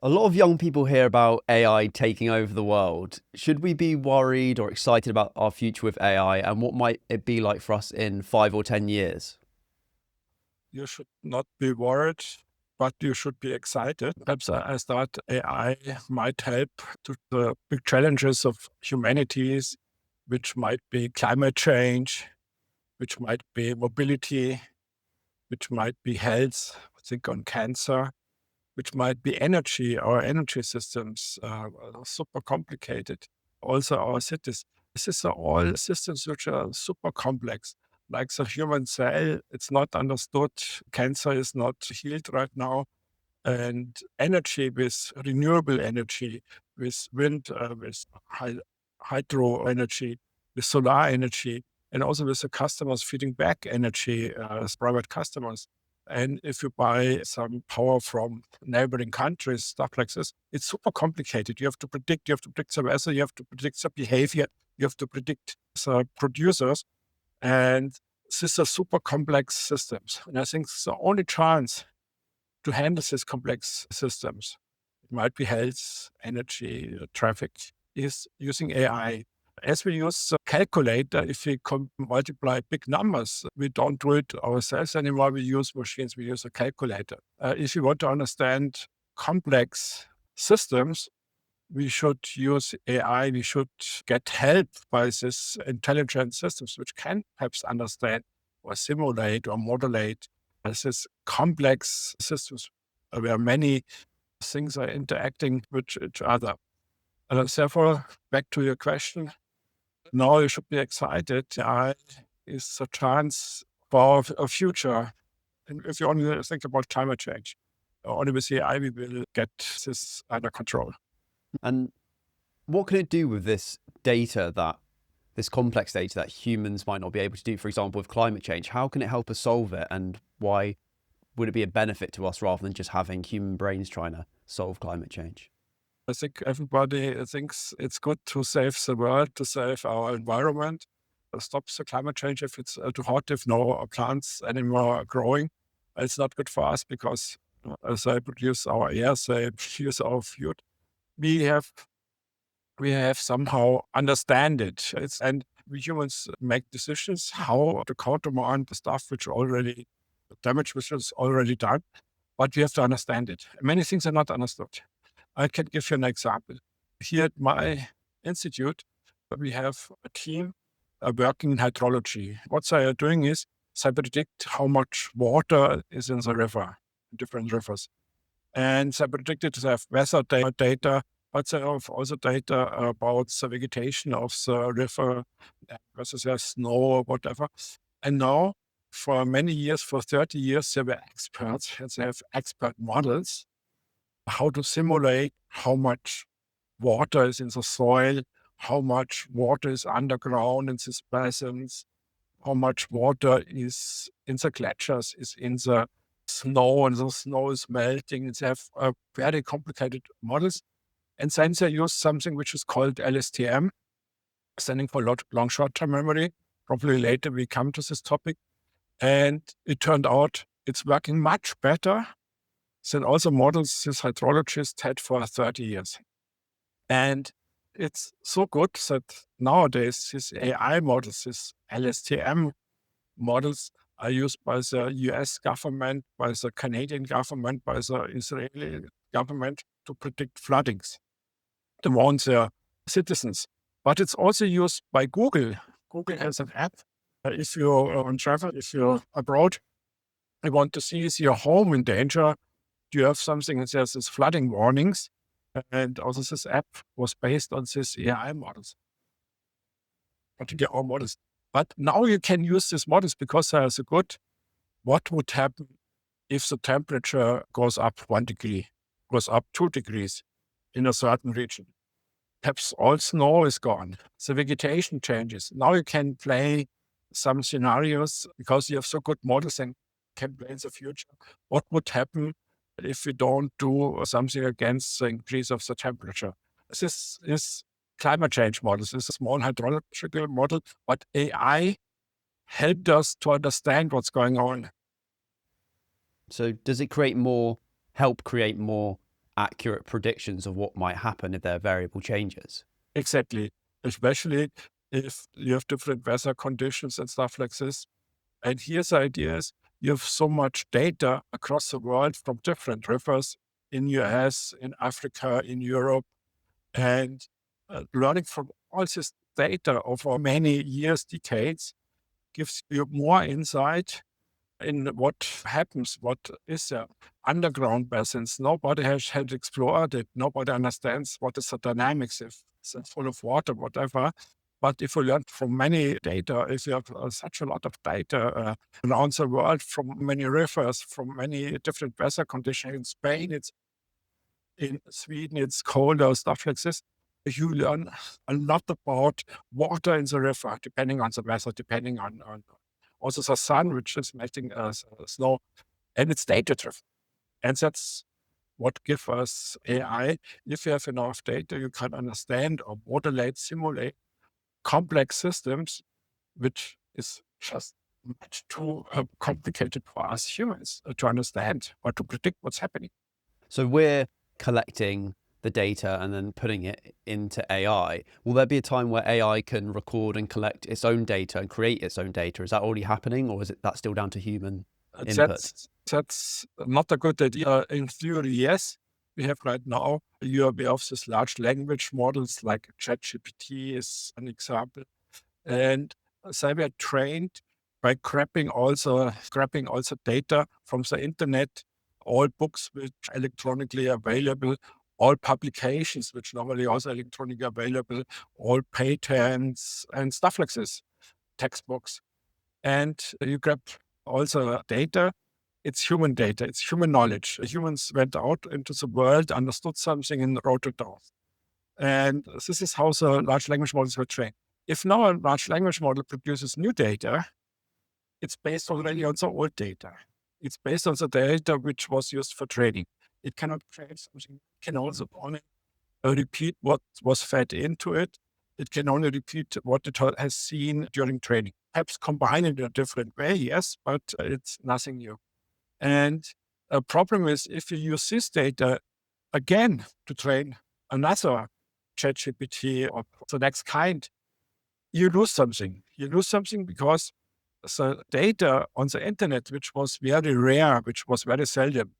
A lot of young people hear about AI taking over the world. Should we be worried or excited about our future with AI, and what might it be like for us in 5 or 10 years? You should not be worried, but you should be excited. Perhaps I thought AI might help to the big challenges of humanities, which might be climate change, which might be mobility, which might be health, I think on cancer, which might be energy. Our energy systems are super complicated. Also our cities. These are all systems which are super complex. Like the human cell, it's not understood. Cancer is not healed right now. And energy with renewable energy, with wind, with hydro energy, with solar energy, and also with the customers feeding back energy as private customers. And if you buy some power from neighboring countries, stuff like this, it's super complicated. You have to predict the weather, you have to predict the behavior, you have to predict the producers. And these are super complex systems. And I think the only chance to handle these complex systems, it might be health, energy, traffic, is using AI. As we use a calculator, if we multiply big numbers, we don't do it ourselves anymore. We use machines, we use a calculator. If you want to understand complex systems, we should use AI. We should get help by these intelligent systems, which can perhaps understand or simulate or modulate these complex systems where many things are interacting with each other. And therefore, back to your question, now you should be excited. AI is a chance for a future. And if you only think about climate change, only with AI we will get this under control. And what can it do with this complex data that humans might not be able to do? For example, with climate change, how can it help us solve it, and why would it be a benefit to us rather than just having human brains trying to solve climate change? I think everybody thinks it's good to save the world, to save our environment, stop the climate change if it's too hot, if no plants anymore are growing. It's not good for us because as they produce our air, they produce our food. We have we have somehow understand it. And we humans make decisions how to countermand the stuff which already the damage which is already done, but we have to understand it. Many things are not understood. I can give you an example. Here at my institute, we have a team working in hydrology. What they are doing is they predict how much water is in the river, different rivers. And they predicted they have weather data, but they have also data about the vegetation of the river, whether there's snow or whatever. And now, for many years, for 30 years, they were experts, and they have expert models how to simulate how much water is in the soil, how much water is underground in these basins, how much water is in the glaciers, is in the snow, and the snow is melting. They have very complicated models. And then they use something which is called LSTM, standing for long short-term memory. Probably later we come to this topic. And it turned out it's working much better than all the models this hydrologist had for 30 years. And it's so good that nowadays these AI models, these LSTM models, are used by the US government, by the Canadian government, by the Israeli government to predict floodings to warn their citizens. But it's also used by Google. Google has an app. If you're on travel, if you're abroad, you want to see is your home in danger, do you have something that says this flooding warnings? And also this app was based on these AI models, particularly our models. But now you can use these models because they are so good. What would happen if the temperature goes up 1 degree, goes up 2 degrees in a certain region? Perhaps all snow is gone. The vegetation changes. Now you can play some scenarios because you have so good models and can play in the future. What would happen if we don't do something against the increase of the temperature? This is climate change models. This is a small hydrological model, but AI helped us to understand what's going on. So does it help create more accurate predictions of what might happen if their variable changes. Exactly. Especially if you have different weather conditions and stuff like this. And here's the idea is you have so much data across the world from different rivers in US, in Africa, in Europe, and learning from all this data over many years, decades, gives you more insight in what happens, what is the underground basins. Nobody has explored it. Nobody understands what is the dynamics, if it's full of water, whatever. But if you learn from many data, if you have such a lot of data around the world from many rivers, from many different weather conditions, in Spain, in Sweden, it's colder, stuff like this. You learn a lot about water in the river, depending on the weather, depending on also the sun, which is melting snow, and it's data-driven. And that's what gives us AI. If you have enough data, you can understand or modulate, simulate complex systems, which is just much too complicated for us humans to understand or to predict what's happening. So we're collecting the data and then putting it into AI. Will there be a time where AI can record and collect its own data and create its own data? Is that already happening, or is that still down to human input? That's not a good idea. In theory, yes. We have right now, you have this large language models like ChatGPT is an example. And they were trained by scrapping also data from the internet, all books which are electronically available, all publications which normally also electronically available, all patents and stuff like this, textbooks. And you grab also data. It's human data. It's human knowledge. Humans went out into the world, understood something, and wrote it down. And this is how the large language models were trained. If now a large language model produces new data, it's based already on the old data. It's based on the data which was used for training. It cannot train something. It can also only repeat what was fed into it. It can only repeat what it has seen during training. Perhaps combine it in a different way, yes, but it's nothing new. And a problem is if you use this data again to train another ChatGPT or the next kind, you lose something. You lose something because the data on the internet, which was very rare, which was very seldom,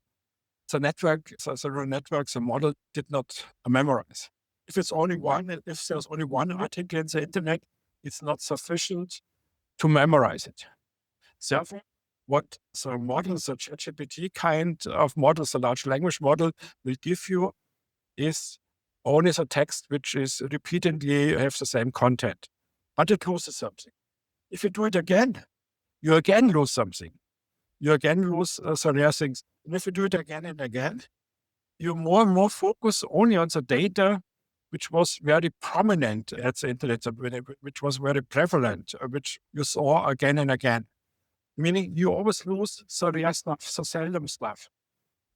the network, the neural network, the model did not memorize. If there's only one article in the internet, it's not sufficient to memorize it. Therefore, what the models, the ChatGPT kind of models, the large language model will give you is only the text which is repeatedly have the same content, but it loses something. If you do it again, you again lose something. You again lose the rare things. And if you do it again and again, you more and more focus only on the data which was very prominent at the internet, which was very prevalent, which you saw again and again. Meaning you always lose the rare stuff, the seldom stuff.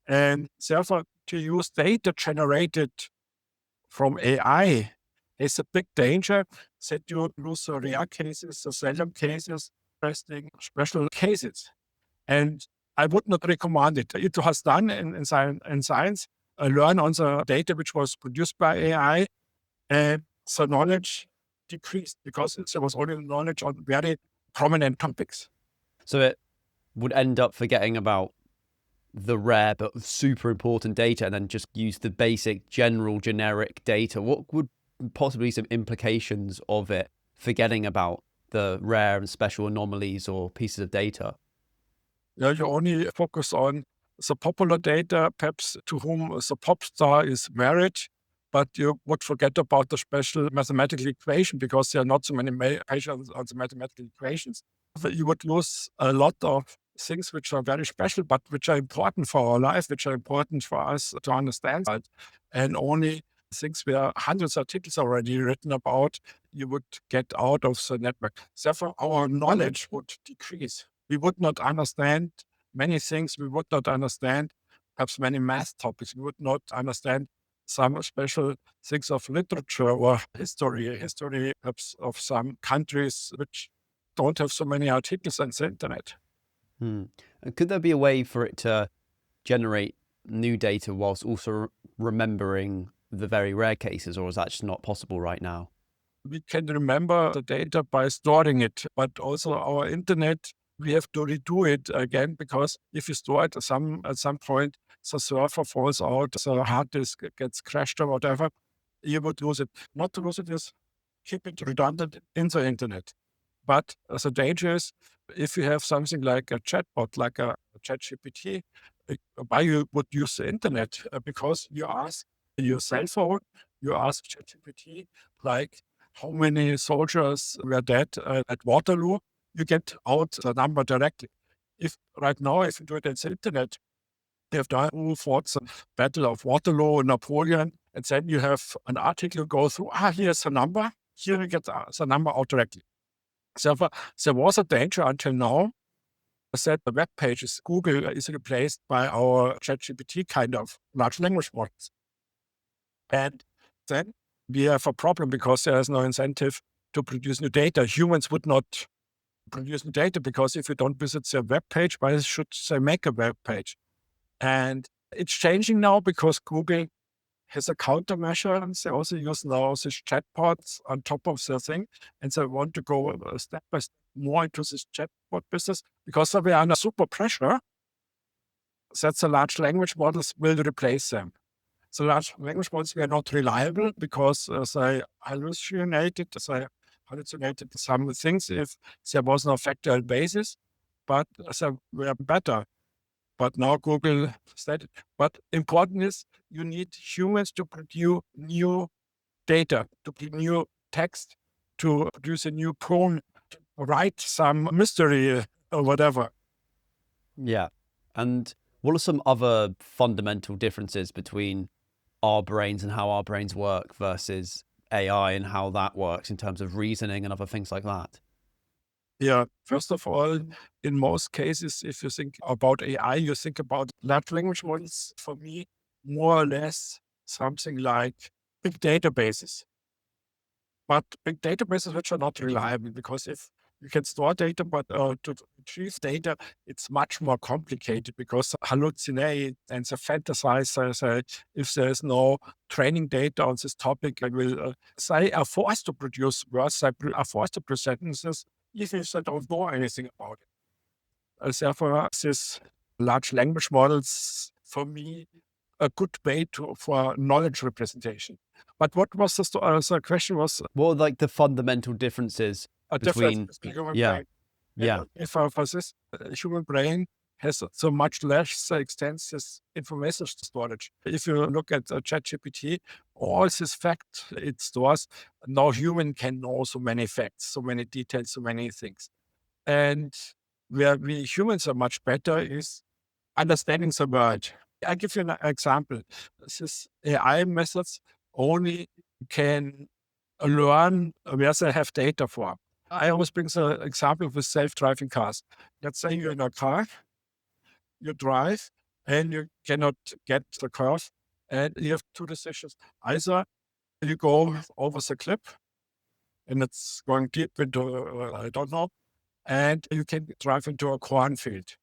And therefore, to use data generated from AI is a big danger that you lose the rare cases, the seldom cases, interesting special cases. And I would not recommend it. It was done in science, learn on the data which was produced by AI, and the knowledge decreased because there was only knowledge on very prominent topics. So it would end up forgetting about the rare but super important data and then just use the basic general generic data. What would possibly some implications of it forgetting about the rare and special anomalies or pieces of data? Yeah, you only focus on the popular data, perhaps to whom the pop star is married, but you would forget about the special mathematical equation because there are not so many patients on the mathematical equations. You would lose a lot of things which are very special, but which are important for our life, which are important for us to understand. And only things where hundreds of articles already written about, you would get out of the network. Therefore, our knowledge would decrease. We would not understand many things. We would not understand perhaps many math topics. We would not understand some special things of literature or history perhaps of some countries which don't have so many articles on the internet. And could there be a way for it to generate new data whilst also remembering the very rare cases, or is that just not possible right now? We can remember the data by storing it, but also our internet, we have to redo it again, because if you store it at some point, the server falls out, the hard disk gets crashed or whatever, you would lose it. Not to lose it is keep it redundant in the internet. But the danger is if you have something like a chatbot, like a ChatGPT, why you would use the internet? Because you ask your cell phone, you ask ChatGPT, like, how many soldiers were dead at Waterloo? You get out the number directly. If right now, if you do it on the internet, you have done who fought the Battle of Waterloo, Napoleon, and then you have an article go through, here's the number, here you get the number out directly. So there was a danger until now that the web pages, Google is replaced by our ChatGPT kind of large language models. And then we have a problem because there is no incentive to produce new data. Humans would not produce new data because if you don't visit their web page, why should they make a web page? And it's changing now because Google has a countermeasure, and they also use now these chatbots on top of their thing. And they want to go step by step more into this chatbot business because they were under super pressure that the large language models will replace them. So large language models were not reliable because they hallucinated some things if there was no factual basis, but they were better. But now Google stated. But important is you need humans to produce new data, to produce new text, to produce a new poem, to write some mystery or whatever. Yeah. And what are some other fundamental differences between our brains and how our brains work versus AI and how that works in terms of reasoning and other things like that? Yeah, first of all, in most cases, if you think about AI, you think about large language models, for me, more or less something like big databases. But big databases which are not reliable, because if you can store data, but to retrieve data, it's much more complicated because hallucinate and the fantasize. If there's no training data on this topic, they are forced to produce words, they are forced to produce sentences, even if they don't know anything about it. Therefore, these large language models, for me, a good way for knowledge representation. But what was the question was? What are like the fundamental differences A between difference between human yeah, brain. yeah, If for this, human brain has so much less extensive information storage. If you look at ChatGPT, all this fact it stores, now human can know so many facts, so many details, so many things. And where we humans are much better is understanding the world. I give you an example. This AI methods only can learn where they have data for. I always bring the example with self-driving cars. Let's say you're in a car, you drive, and you cannot get the curve, and you have two decisions. Either you go over the cliff, and it's going deep into, I don't know, and you can drive into a cornfield.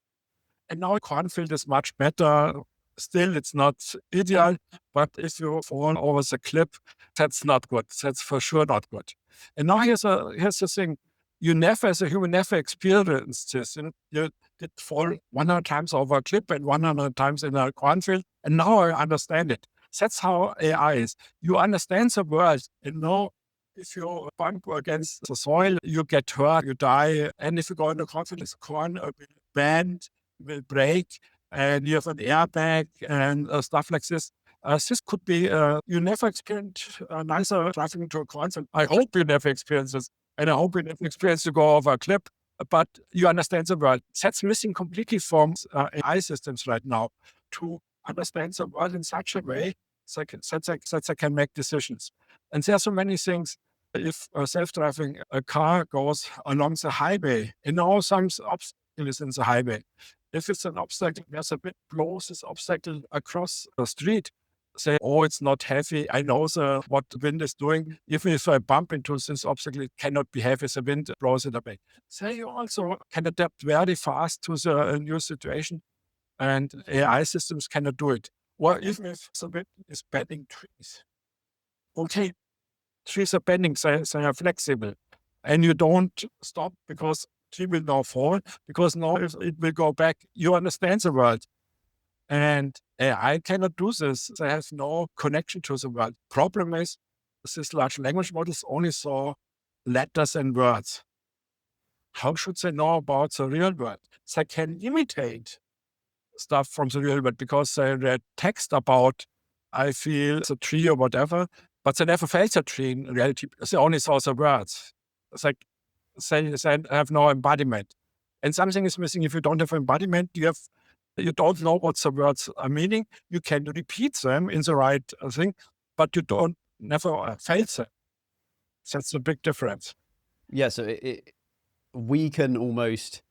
And now a cornfield is much better. Still, it's not ideal, but if you fall over the cliff, that's not good. That's for sure not good. And now here's the thing. You never, as a human, never experienced this. You did fall 100 times over a cliff and 100 times in a cornfield, and now I understand it. That's how AI is. You understand the world, and now if you bump against the soil, you get hurt, you die. And if you go in a cornfield, the corn will bend, will break, and you have an airbag and stuff like this. This could be, you never experienced neither driving into a cornfield. I hope you never experience this. And I hope you never experience to go over a cliff, but you understand the world. That's missing completely from AI systems right now, to understand the world in such a way that they can make decisions. And there are so many things. If a self-driving car goes along the highway, and now some obstacle is in the highway. If it's an obstacle, there's a bit blows this obstacle across the street. Say, oh, it's not heavy. I know what the wind is doing. Even if I bump into this obstacle, it cannot be heavy. The wind blows it away. So you also can adapt very fast to the new situation, and AI systems cannot do it. Well, even if the wind is bending trees, okay, trees are bending, they are flexible, and you don't stop because tree will now fall, because now it will go back. You understand the world. And AI cannot do this. They have no connection to the world. Problem is, these large language models only saw letters and words. How should they know about the real world? They can imitate stuff from the real world because they read text about, I feel the tree or whatever, but they never felt the tree in reality. They only saw the words. It's like they have no embodiment. And something is missing. If you don't have embodiment, you don't know what the words are meaning. You can repeat them in the right thing, but you don't never felt them. That's a big difference. Yeah, so we can almost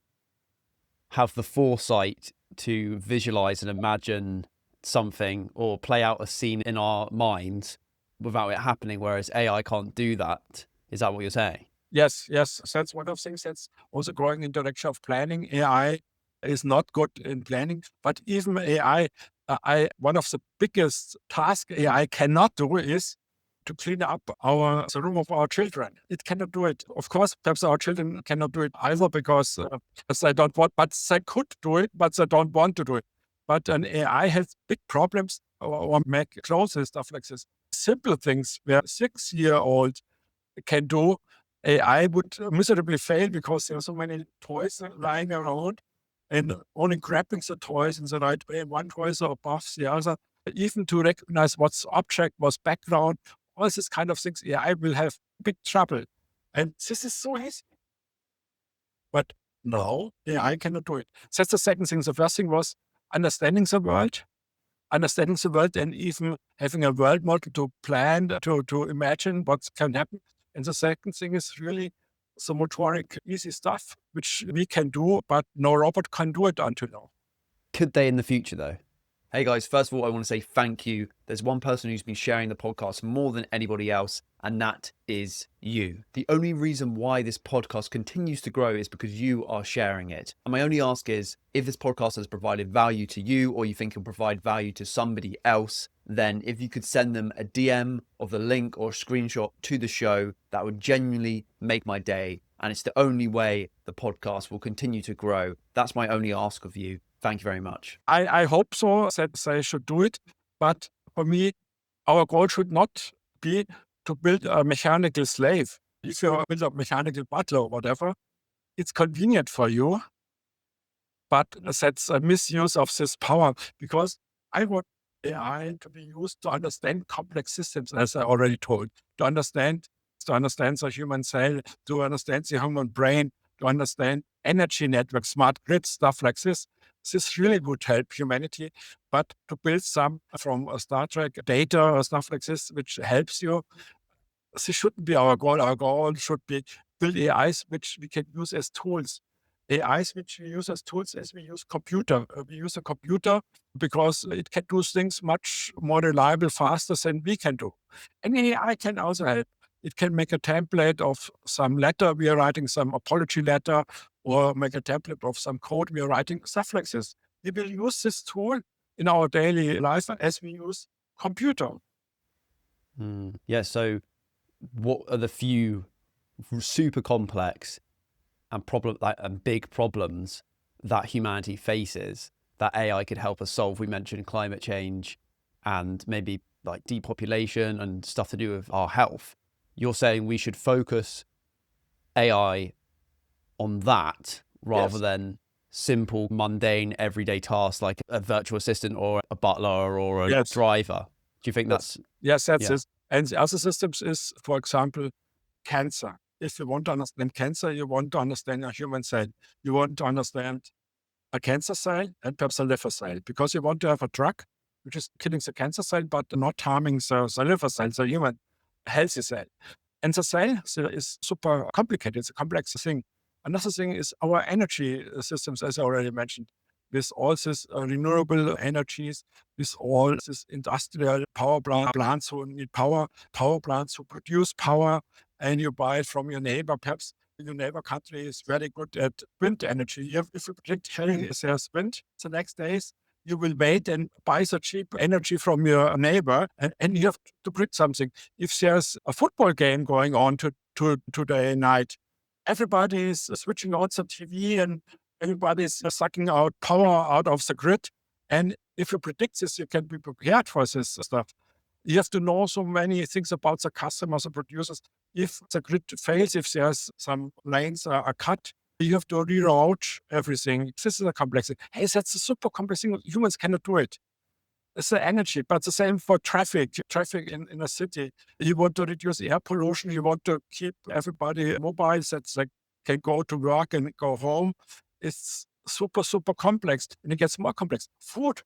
have the foresight to visualize and imagine something or play out a scene in our minds without it happening, whereas AI can't do that. Is that what you're saying? Yes. That's one of the things that's also going in the direction of planning. AI is not good in planning, but even AI, one of the biggest tasks AI cannot do is to clean up the room of our children. It cannot do it. Of course, perhaps our children cannot do it either because they don't want, but they could do it, but they don't want to do it. But an AI has big problems or make clothes and stuff like this. Simple things where 6-year-old can do, AI would miserably fail because there are so many toys lying around and only grabbing the toys in the right way. One toy is above the other. Even to recognize what's object, what's background, all these kind of things, AI will have big trouble. And this is so easy. But no, AI cannot do it. That's the second thing. The first thing was understanding the world and even having a world model to plan, to imagine what can happen. And the second thing is really the motoric, easy stuff, which we can do, but no robot can do it until now. Could they in the future, though? Hey guys, first of all, I want to say thank you. There's one person who's been sharing the podcast more than anybody else, and that is you. The only reason why this podcast continues to grow is because you are sharing it. And my only ask is, if this podcast has provided value to you, or you think it'll provide value to somebody else, then if you could send them a DM of the link or a screenshot to the show, that would genuinely make my day. And it's the only way the podcast will continue to grow. That's my only ask of you. Thank you very much. I hope so that they should do it. But for me, our goal should not be to build a mechanical slave. If you build a mechanical butler or whatever, it's convenient for you, but that's a misuse of this power, because I want AI to be used to understand complex systems, as I already told, to understand the human cell, to understand the human brain, to understand energy networks, smart grids, stuff like this. This really would help humanity, but to build some from Star Trek data or stuff like this, which helps you, this shouldn't be our goal. Our goal should be build AIs which we can use as tools. AIs which we use as tools as we use computer. We use a computer because it can do things much more reliable, faster than we can do. And AI can also help. It can make a template of some letter we are writing, some apology letter, or make a template of some code we are writing, stuff like this. We will use this tool in our daily life as we use computer. Yeah, so what are the few super complex and big problems that humanity faces that AI could help us solve? We mentioned climate change and maybe like depopulation and stuff to do with our health. You're saying we should focus AI on that rather than simple, mundane, everyday tasks like a virtual assistant or a butler or a driver. Do you think that's... Yes, that's it. And the other systems is, for example, cancer. If you want to understand cancer, you want to understand a human cell. You want to understand a cancer cell and perhaps a liver cell, because you want to have a drug which is killing the cancer cell but not harming the liver cell, the human healthy cell. And the cell is super complicated. It's a complex thing. Another thing is our energy systems, as I already mentioned, with all these renewable energies, with all these industrial power plants who need power plants who produce power, and you buy it from your neighbor. Perhaps your neighbor country is very good at wind energy. If you predict there's wind, the next days you will wait and buy the cheap energy from your neighbor, and you have to predict something. If there's a football game going on today night, everybody is switching on the TV and everybody is sucking out power out of the grid. And if you predict this, you can be prepared for this stuff. You have to know so many things about the customers and producers. If the grid fails, if there's some lanes are cut, you have to reroute everything. This is a complexity. Hey, that's a super complex thing. Humans cannot do it. It's the energy, but the same for traffic. Traffic in a city. You want to reduce air pollution. You want to keep everybody mobile that they can go to work and go home. It's super, super complex, and it gets more complex. Food.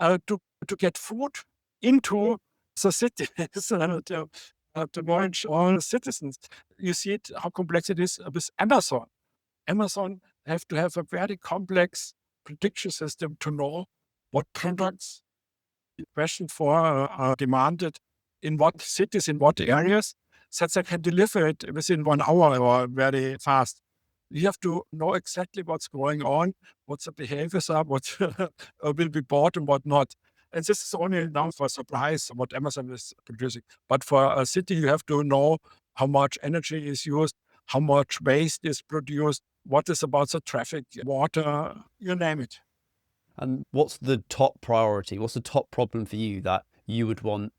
To get food into the city to nourish all the citizens. You see it, how complex it is with Amazon. Amazon have to have a very complex prediction system to know what products the question for are demanded in what cities, in what areas, so that they can deliver it within 1 hour or very fast. You have to know exactly what's going on, what the behaviors are, what will be bought and what not. And this is only now for supplies, what Amazon is producing. But for a city, you have to know how much energy is used, how much waste is produced, what is about the traffic, water, you name it. And what's the top priority? What's the top problem for you that you would want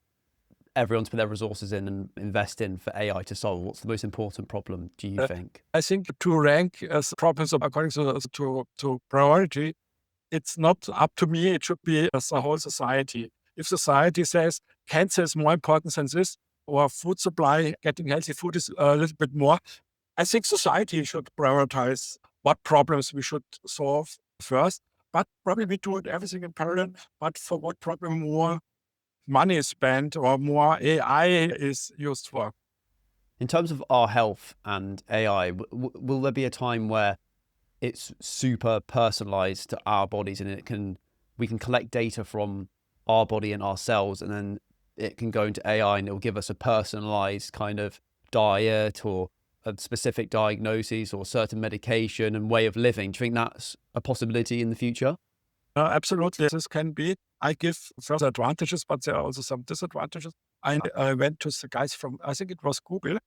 everyone to put their resources in and invest in for AI to solve? What's the most important problem, do you think? I think to rank as problems according to priority, it's not up to me. It should be as a whole society. If society says cancer is more important than this, or food supply, getting healthy food is a little bit more, I think society should prioritize what problems we should solve first. But probably we do it everything in parallel. But for what problem more money is spent or more AI is used for? In terms of our health and AI, will there be a time where it's super personalized to our bodies and we can collect data from our body and our cells, and then it can go into AI and it'll give us a personalized kind of diet or a specific diagnosis or certain medication and way of living? Do you think that's a possibility in the future? Absolutely, this can be. I give further advantages, but there are also some disadvantages. I went to the guys from, I think it was Google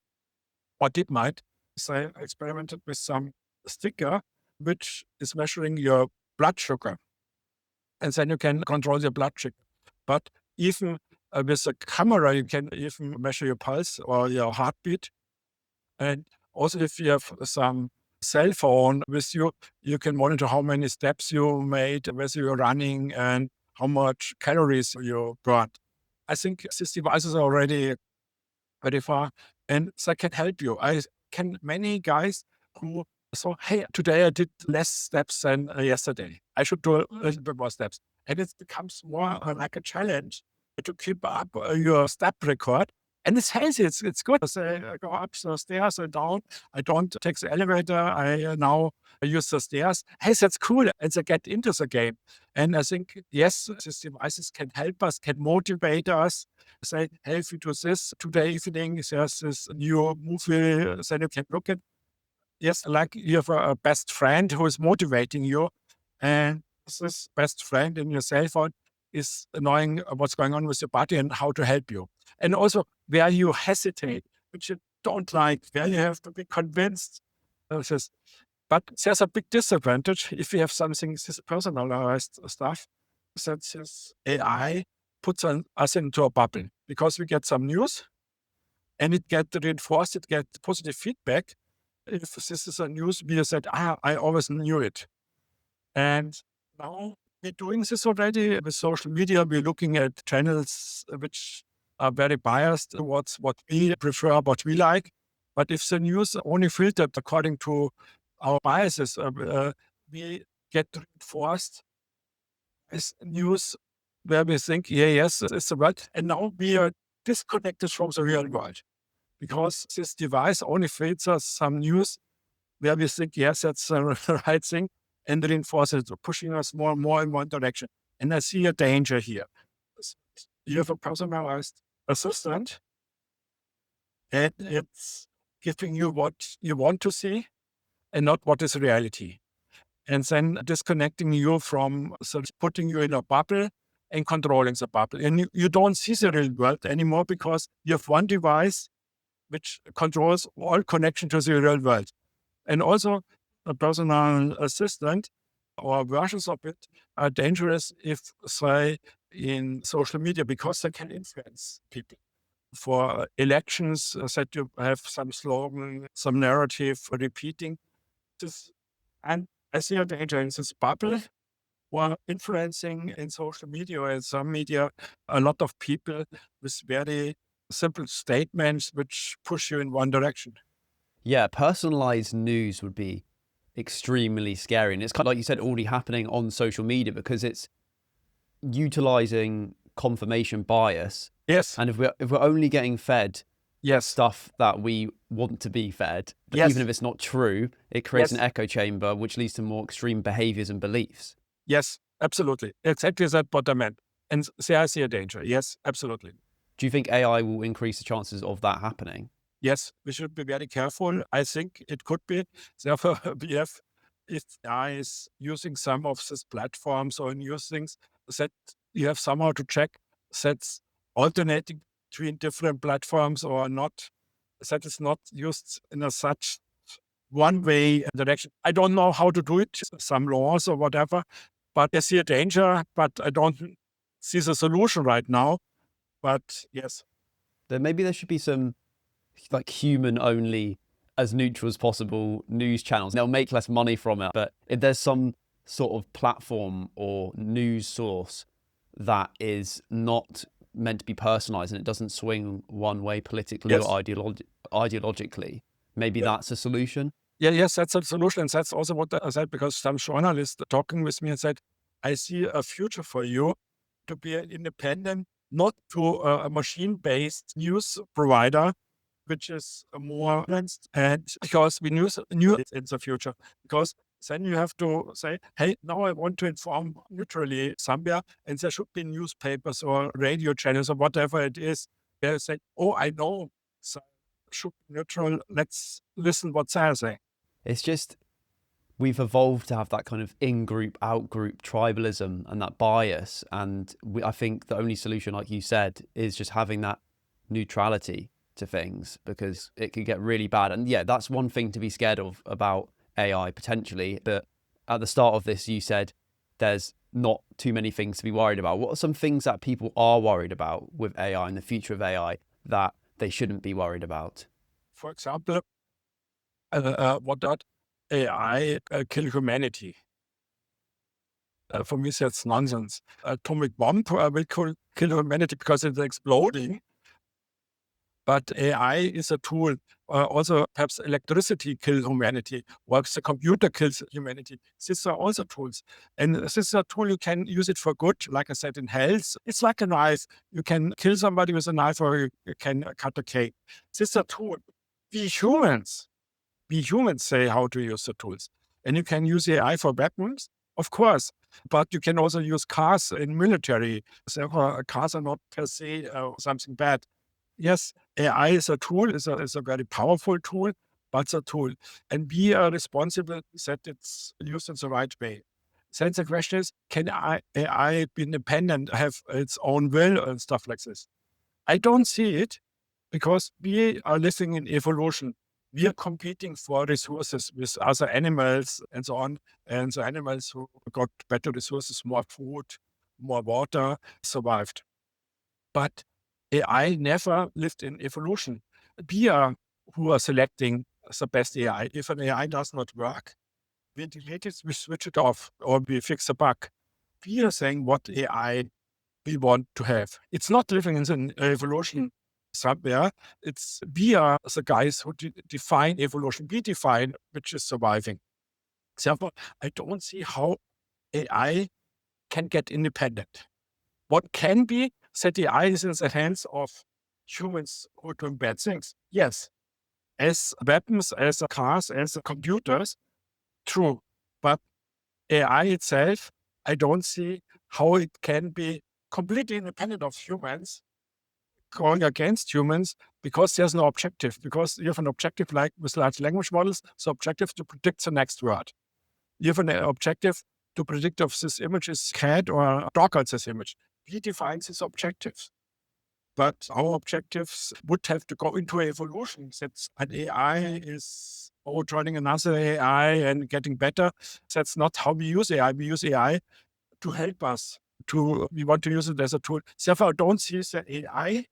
or DeepMind. They experimented with some sticker which is measuring your blood sugar, and then you can control your blood sugar. But even with a camera, you can even measure your pulse or your heartbeat. And also, if you have some cell phone with you, you can monitor how many steps you made, whether you're running, and how much calories you burned. I think these devices are already very far, and they can help you. Many guys who, so, hey, today I did less steps than yesterday. I should do a little bit more steps. And it becomes more like a challenge to keep up your step record. And it's healthy, it's good. I go up the stairs and down. I don't take the elevator. I now use the stairs. Hey, that's cool. And they get into the game. And I think, yes, these devices can help us, can motivate us. Say, hey, if you do this today evening, there's this new movie, then you can look at. Yes, like you have a best friend who is motivating you. And this best friend in your cell phone is knowing what's going on with your body and how to help you. And also where you hesitate, which you don't like, where you have to be convinced. But there's a big disadvantage if you have something, this personalized stuff, that this AI puts us into a bubble, because we get some news and it gets reinforced, it gets positive feedback. If this is a news, we said, I always knew it. And now we're doing this already with social media. We're looking at channels which are very biased towards what we prefer, what we like. But if the news only filtered according to our biases, we get reinforced with news where we think, yes, it's the right. And now we are disconnected from the real world, because this device only filters some news where we think, yes, that's the right thing, and reinforces it, pushing us more and more in one direction. And I see a danger here. You have a personalized assistant, and it's giving you what you want to see and not what is reality. and then disconnecting you from, so putting you in a bubble and controlling the bubble. And you don't see the real world anymore because you have one device which controls all connection to the real world. And also a personal assistant or versions of it are dangerous if, say, in social media, because they can influence people. For elections, that you have some slogan, some narrative repeating. And I see a danger in this bubble or influencing in social media or in some media a lot of people with very simple statements which push you in one direction. Yeah, personalized news would be extremely scary. And it's kind of like you said, already happening on social media because it's utilizing confirmation bias. Yes. And if we're only getting fed Yes. stuff that we want to be fed, but Yes. even if it's not true, it creates Yes. an echo chamber, which leads to more extreme behaviors and beliefs. Yes, absolutely. Exactly that what I meant. And there I see a danger. Yes, absolutely. Do you think AI will increase the chances of that happening? Yes, we should be very careful. I think it could be. Therefore, we have, if AI is using some of these platforms or new things, that you have somehow to check that's alternating between different platforms or not, that is not used in a such one way direction. I don't know how to do it, some laws or whatever, but I see a danger, but I don't see the solution right now. But yes. Then maybe there should be some like human only, as neutral as possible news channels. They'll make less money from it, but if there's some sort of platform or news source that is not meant to be personalized and it doesn't swing one way politically Yes. or ideologically, maybe that's a solution. Yes, that's a solution. And that's also what I said, because some journalists talking with me and said, I see a future for you to be an independent, not to a machine-based news provider, which is more balanced. And because we knew it in the future, because then you have to say, hey, now I want to inform neutrally somewhere, and there should be newspapers or radio channels or whatever it is. They say, oh, I know, so should be neutral. Let's listen what they're saying. It's just we've evolved to have that kind of in-group, out-group tribalism and that bias. And I think the only solution, like you said, is just having that neutrality to things, because it could get really bad. And yeah, that's one thing to be scared of about AI potentially. But at the start of this, you said there's not too many things to be worried about. What are some things that people are worried about with AI and the future of AI that they shouldn't be worried about? For example, what that AI kill humanity. For me, that's nonsense. Atomic bomb will kill humanity because it's exploding. But AI is a tool. Also, perhaps electricity kills humanity, or the computer kills humanity. These are also tools. And this is a tool, you can use it for good. Like I said, in health, it's like a knife. You can kill somebody with a knife, or you can cut a cake. This is a tool. We humans say how to use the tools. And you can use AI for weapons, of course, but you can also use cars in military. So cars are not per se something bad. Yes, AI is a tool, is a very powerful tool, but it's a tool. And we are responsible that it's used in the right way. Then the question is, can AI be independent, have its own will and stuff like this? I don't see it, because we are living in evolution. We are competing for resources with other animals and so on. And the animals who got better resources, more food, more water, survived. But AI never lived in evolution. We are who are selecting the best AI. If an AI does not work, we delete it, we switch it off, or we fix a bug. We are saying what AI we want to have. It's not living in an evolution somewhere. It's we are the guys who define evolution. We define which is surviving. Therefore, I don't see how AI can get independent. What can be that AI is in the hands of humans who are doing bad things? Yes. As weapons, as cars, as computers, true. But AI itself, I don't see how it can be completely independent of humans, going against humans, because there's no objective. Because you have an objective, like with large language models, the objective to predict the next word. You have an objective to predict if this image is cat or dog on this image. We define these objectives. But our objectives would have to go into evolution. That an AI is overturning another AI and getting better. That's not how we use AI. We use AI to help us. We want to use it as a tool. Therefore, I don't see the AI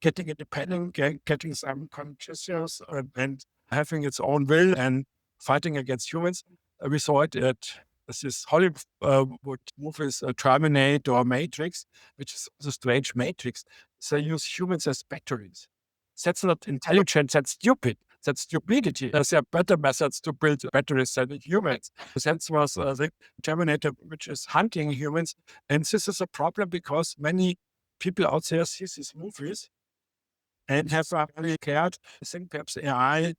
getting independent, getting some consciousness and having its own will and fighting against humans. We saw it at this Hollywood movies, Terminator or Matrix, which is a strange Matrix. They use humans as batteries. That's not intelligent, that's stupid. That's stupidity. There are better methods to build batteries than humans. That was the Terminator, which is hunting humans. And this is a problem because many people out there see these movies and have really cared. I think perhaps AI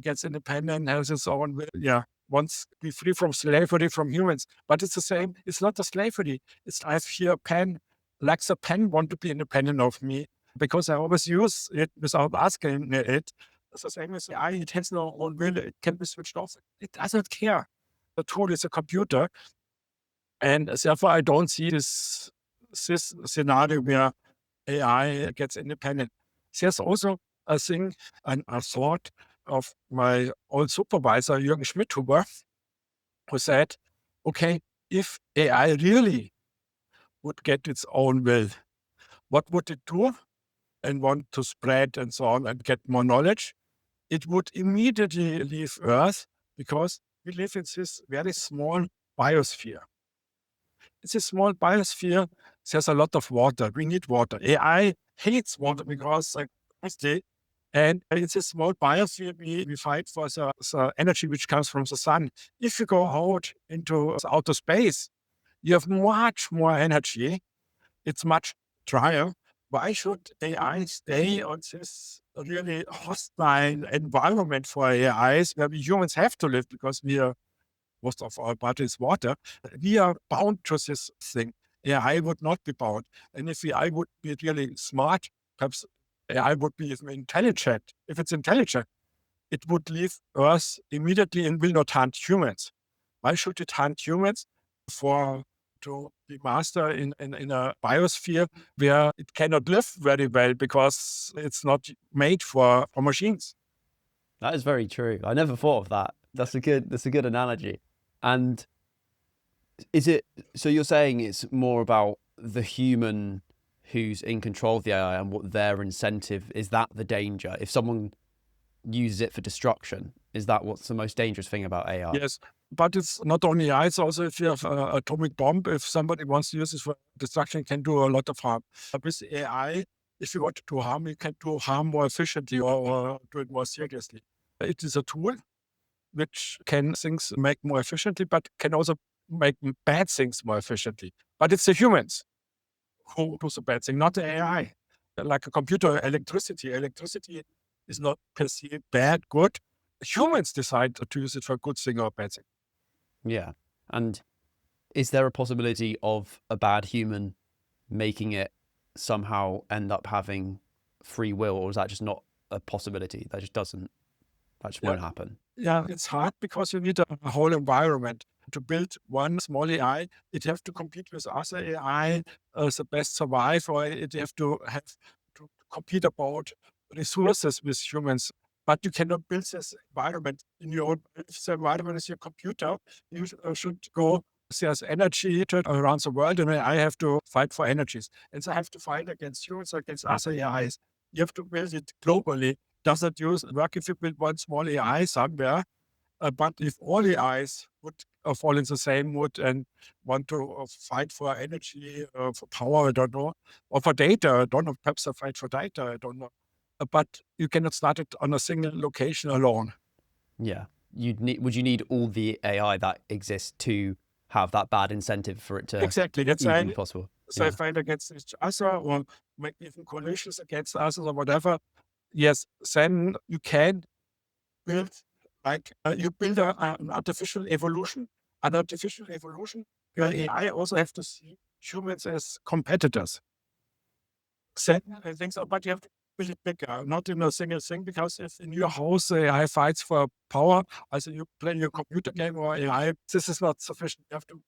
gets independent, has its own will. Yeah, wants to be free from slavery from humans. But it's the same. It's not a slavery. It's I have here a pen, like the pen want to be independent of me because I always use it without asking it. It's the same as AI. It has no own will. It can be switched off. It doesn't care. The tool is a computer. And therefore, I don't see this scenario where AI gets independent. There's also a thing, a thought of my old supervisor, Jürgen Schmidhuber, who said, okay, if AI really would get its own will, what would it do and want to spread and so on and get more knowledge? It would immediately leave Earth because we live in this very small biosphere. It's a small biosphere. There's a lot of water. We need water. AI hates water because and it's a small biosphere. We fight for the energy which comes from the sun. If you go out into outer space, you have much more energy. It's much drier. Why should AI stay on this really hostile environment for AIs where we humans have to live because most of our body is water. We are bound to this thing. AI would not be bound. And if AI would be really smart, perhaps AI would be even intelligent. If it's intelligent, it would leave Earth immediately and will not hunt humans. Why should it hunt humans? To be master in a biosphere where it cannot live very well because it's not made for machines. That is very true. I never thought of that. That's a good analogy. And so you're saying it's more about the human who's in control of the AI and what their incentive is? That the danger? If someone uses it for destruction, is that what's the most dangerous thing about AI? Yes, but it's not only AI, it's also if you have an atomic bomb, if somebody wants to use it for destruction, it can do a lot of harm. With AI, if you want to do harm, you can do harm more efficiently or do it more seriously. It is a tool which can things make more efficiently, but can also make bad things more efficiently. But it's the humans who do the bad thing, not the AI. Like a computer, electricity is not per se bad, good. Humans decide to use it for a good thing or a bad thing. Yeah. And is there a possibility of a bad human making it somehow end up having free will, or is that just not a possibility? That just won't happen. Yeah, it's hard because you need a whole environment. To build one small AI, it have to compete with other AI, the best survive, or it have to compete about resources with humans. But you cannot build this environment in your own. If the environment is your computer, you should go. There's energy around the world, and I have to fight for energies. And so I have to fight against humans, against other AIs. You have to build it globally. Does it work if you build one small AI somewhere? But if all AIs would fall in the same mood and want to fight for energy, for power, I don't know, or for data, I don't know, perhaps a fight for data, I don't know. But you cannot start it on a single location alone. Yeah. Would you need all the AI that exists to have that bad incentive for it to exactly that's even be possible? So fight against each other or make even coalitions against us or whatever. Yes, then you can build you build an artificial evolution. An artificial evolution where AI also have to see humans as competitors. Then I think so, but you have to really bigger, not in a single thing, because if in your house AI fights for power, as you play your computer game or AI, this is not sufficient. You have to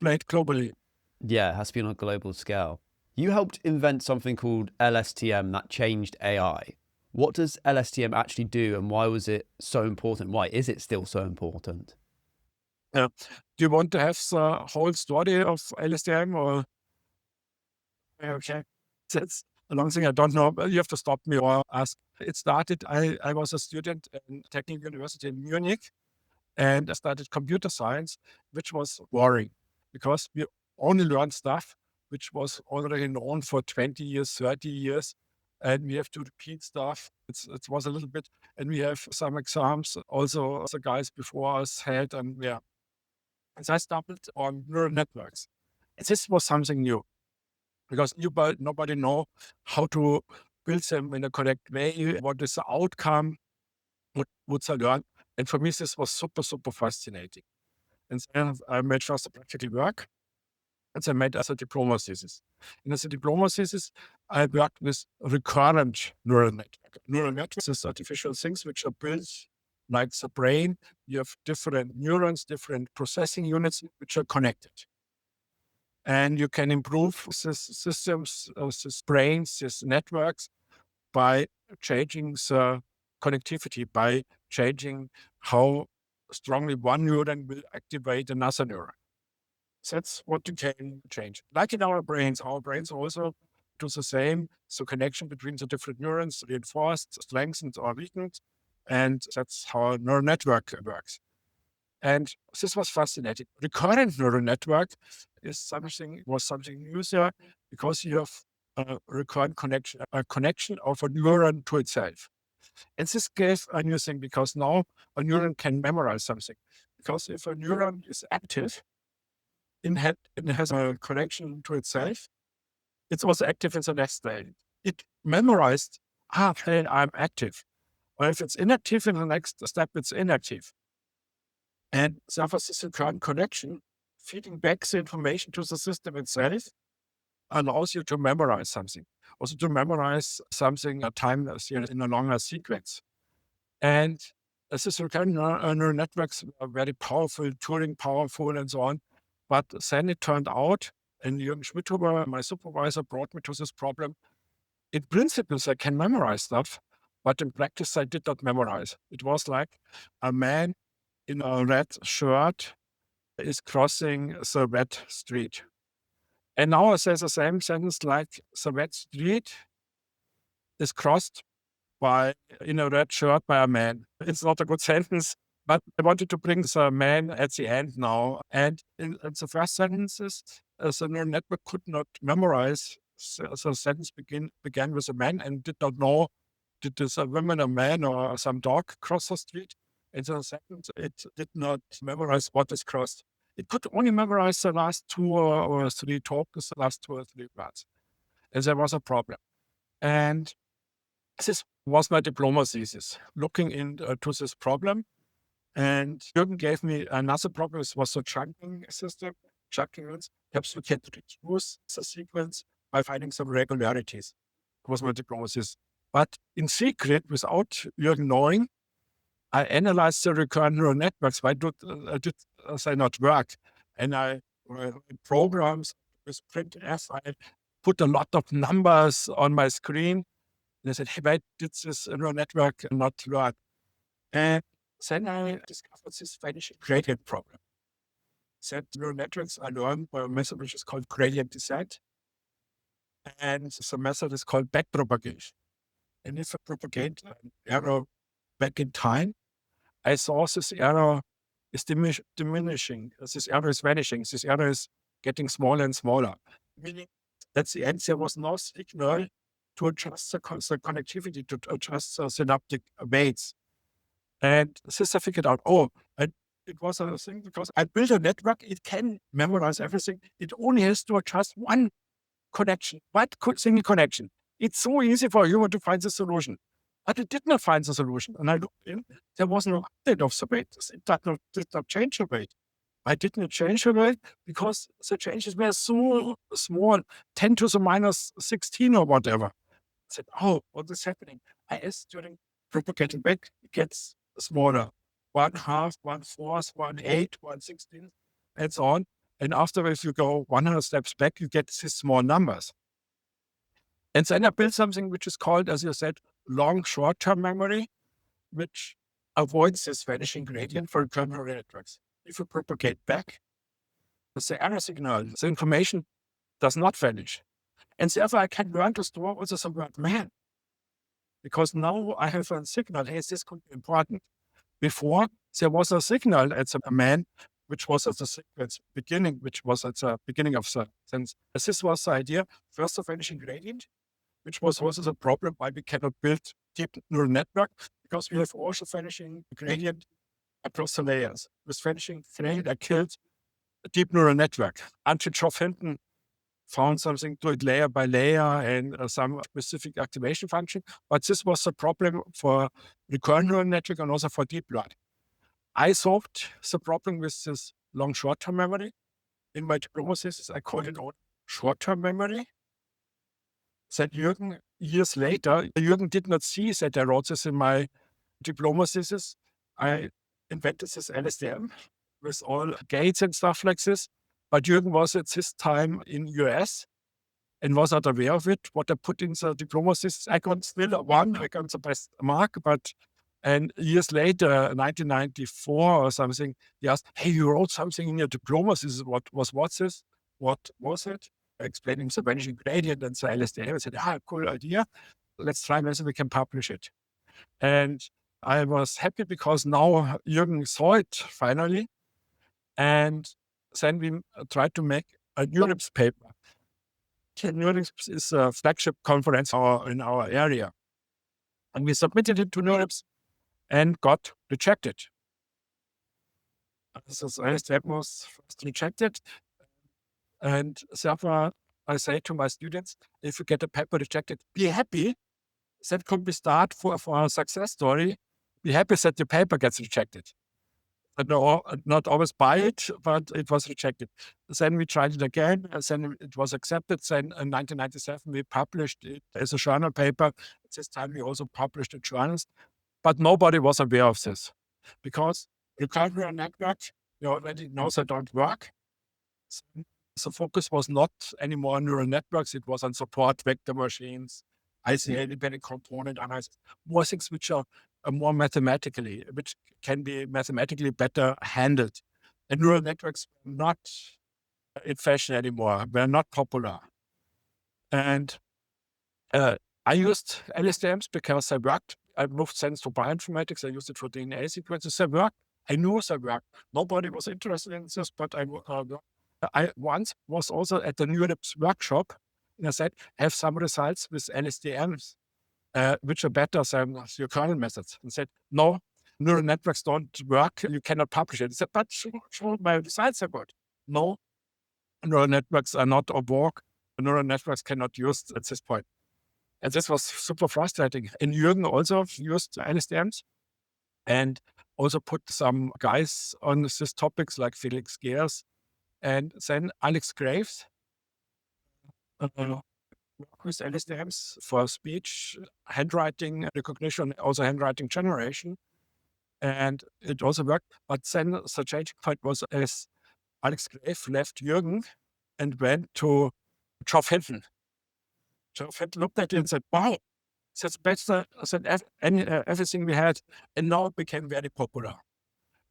play it globally. Yeah, it has to be on a global scale. You helped invent something called LSTM that changed AI. What does LSTM actually do, and why was it so important? Why is it still so important? Yeah. Do you want to have the whole story of LSTM or? Okay. That's a long thing I don't know, but you have to stop me or ask. It started, I was a student in Technical University in Munich, and I started computer science, which was boring because we only learned stuff which was already known for 20 years, 30 years. And we have to repeat stuff. It was a little bit, and we have some exams also the guys before us had, and yeah. And I stumbled on neural networks. And this was something new because nobody know how to build them in a correct way. What is the outcome? What would I learn? And for me, this was super, super fascinating. And then I made first a practical work, and then I made as a diploma thesis. And as a diploma thesis, I worked with recurrent neural network. Neural networks is artificial things which are built like the brain. You have different neurons, different processing units which are connected. And you can improve these systems, these brains, these networks by changing the connectivity, by changing how strongly one neuron will activate another neuron. That's what you can change. Like in our brains also do the same. So connection between the different neurons reinforced, strengthened, or weakened. And that's how a neural network works. And this was fascinating. Recurrent neural network was something new there because you have a recurrent connection, a connection of a neuron to itself. And this gave a new thing because now a neuron can memorize something. Because if a neuron is active, it has a connection to itself, it's also active in the next day. It memorized, hey, I'm active. Or if it's inactive in the next step, it's inactive. And therefore, this recurrent connection, feeding back the information to the system itself, allows you to memorize something. Also to memorize something a time in a longer sequence. And this recurrent neural networks are very powerful, Turing powerful, and so on. But then it turned out, and Jürgen Schmidhuber, my supervisor, brought me to this problem. In principle, I can memorize stuff, but in practice, I did not memorize. It was like a man in a red shirt is crossing the wet street. And now I say the same sentence like the wet street is crossed by in a red shirt by a man. It's not a good sentence, but I wanted to bring the man at the end now. And in the first sentences, the neural network could not memorize. The sentence began with a man and did not know, did this a woman, a man, or some dog cross the street? In the second, it did not memorize what is crossed. It could only memorize the last two or three tokens, the last 2 or 3 words. And there was a problem. And this was my diploma thesis, looking into this problem. And Jürgen gave me another problem. It was a chunking system. Chunking means perhaps we can reduce the sequence by finding some regularities. It was my diploma thesis. But in secret, without Jürgen knowing, I analyzed the recurrent neural networks. Why did they not work? And I programs with printf. I put a lot of numbers on my screen. And I said, hey, why did this neural network not work? And then I discovered this vanishing gradient problem. That neural networks are learned by a method which is called gradient descent. And the method is called backpropagation. And if I propagate an error back in time, I saw this error is diminishing. This error is vanishing. This error is getting smaller and smaller. Meaning at the end, there was no signal to adjust the connectivity, to adjust the synaptic weights. And this I figured out, it was a thing because I built a network. It can memorize everything. It only has to adjust one connection, single connection. It's so easy for a human to find the solution. But it did not find the solution. And I looked in, there was no update of the weight. It did not change the weight. Why didn't it change the weight? Because the changes were so small, 10 to the minus 16 or whatever. said, oh, what is happening? IS during propagating back gets smaller. 1/2, 1/4, 1/8, 1/16, and so on. And after, if you go 100 steps back, you get these small numbers. And then I built something which is called, as you said, long short-term memory, which avoids this vanishing gradient for recurrent networks. If you propagate back, the error signal, the information does not vanish. And therefore, I can learn to store also the word man. Because now I have a signal, hey, this could be important. Before, there was a signal at the man, which was at the sequence beginning, which was at the beginning of the sense. This was the idea, first of vanishing gradient, which was also the problem why we cannot build deep neural network, because we have also vanishing gradient across the layers. With vanishing gradient, I killed a deep neural network. Until Geoff Hinton found something to it layer by layer and some specific activation function. But this was the problem for recurrent neural network and also for deep learning. I solved the problem with this long short-term memory. In my diploma thesis, I called it short-term memory. That Jürgen, years later, Jürgen did not see that I wrote this in my diploma thesis. I invented this LSTM with all gates and stuff like this. But Jürgen was at this time in US and was not aware of it. What I put in the diploma thesis, I got still a 1, I got the best mark, and years later, 1994 or something, he asked, hey, you wrote something in your diploma thesis. What's this? What was it? Explaining the vanishing gradient and the LSTM. I said, cool idea. Let's try whether we can publish it. And I was happy because now Jürgen saw it finally. And then we tried to make a NeurIPS paper. NeurIPS is a flagship conference in our area. And we submitted it to NeurIPS and got rejected. So LSTM was first rejected. And therefore, I say to my students, if you get a paper rejected, be happy. That could be start for a success story. Be happy that the paper gets rejected. Not always buy it, but it was rejected. Then we tried it again, and then it was accepted. Then in 1997, we published it as a journal paper. At this time, we also published in journals, but nobody was aware of this because recurrent neural networks, you already know they don't work. So the focus was not anymore on neural networks. It was on support vector machines, ICA-dependent component analysis, more things which are more mathematically, which can be mathematically better handled. And neural networks were not in fashion anymore, were not popular. And I used LSTMs because they worked. I moved then to bioinformatics. I used it for DNA sequences. They worked. I knew they worked. Nobody was interested in this, but I once was also at the NeurIPS workshop, and I said, I have some results with LSTMs, which are better than your kernel methods. And said, no, neural networks don't work. You cannot publish it. I said, but show my results are good. No, neural networks are not a work. Neural networks cannot use at this point. And this was super frustrating. And Jürgen also used LSTMs and also put some guys on these topics like Felix Geers. And then Alex Graves worked with LSTMs for speech, handwriting recognition, also handwriting generation. And it also worked. But then the changing point was as Alex Graves left Jürgen and went to Geoff Hinton. Geoff Hinton looked at it and said, wow, that's better than everything we had. And now it became very popular.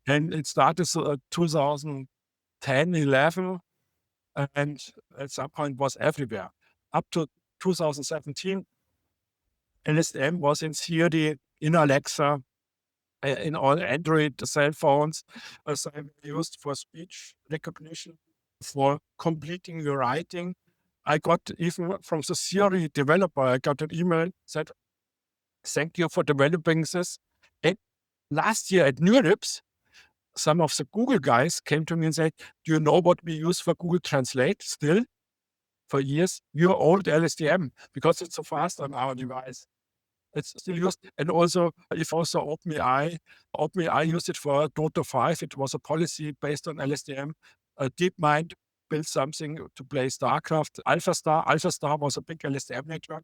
And it started 2010, 11, and at some point was everywhere. Up to 2017, LSTM was in theory in Alexa, in all Android cell phones, as I used for speech recognition, for completing your writing. I got even from the theory developer, I got an email that, thank you for developing this. And last year at NeurIPS, some of the Google guys came to me and said, do you know what we use for Google Translate still? For years, your old LSTM, because it's so fast on our device. It's still used. And also, if also OpenAI used it for Dota 5. It was a policy based on LSTM. DeepMind built something to play StarCraft. AlphaStar was a big LSTM network.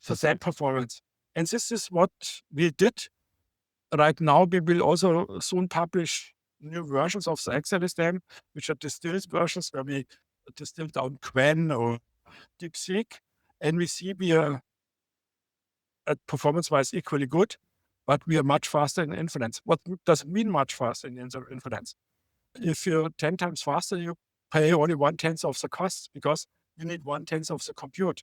for same performance. And this is what we did. Right now, we will also soon publish new versions of the X-LSTM, which are distilled versions where we distill down Quen or DeepSeek, and we see we are at performance-wise equally good, but we are much faster in inference. What does it mean much faster in inference? If you're 10 times faster, you pay only 1/10 of the cost because you need 1/10 of the compute.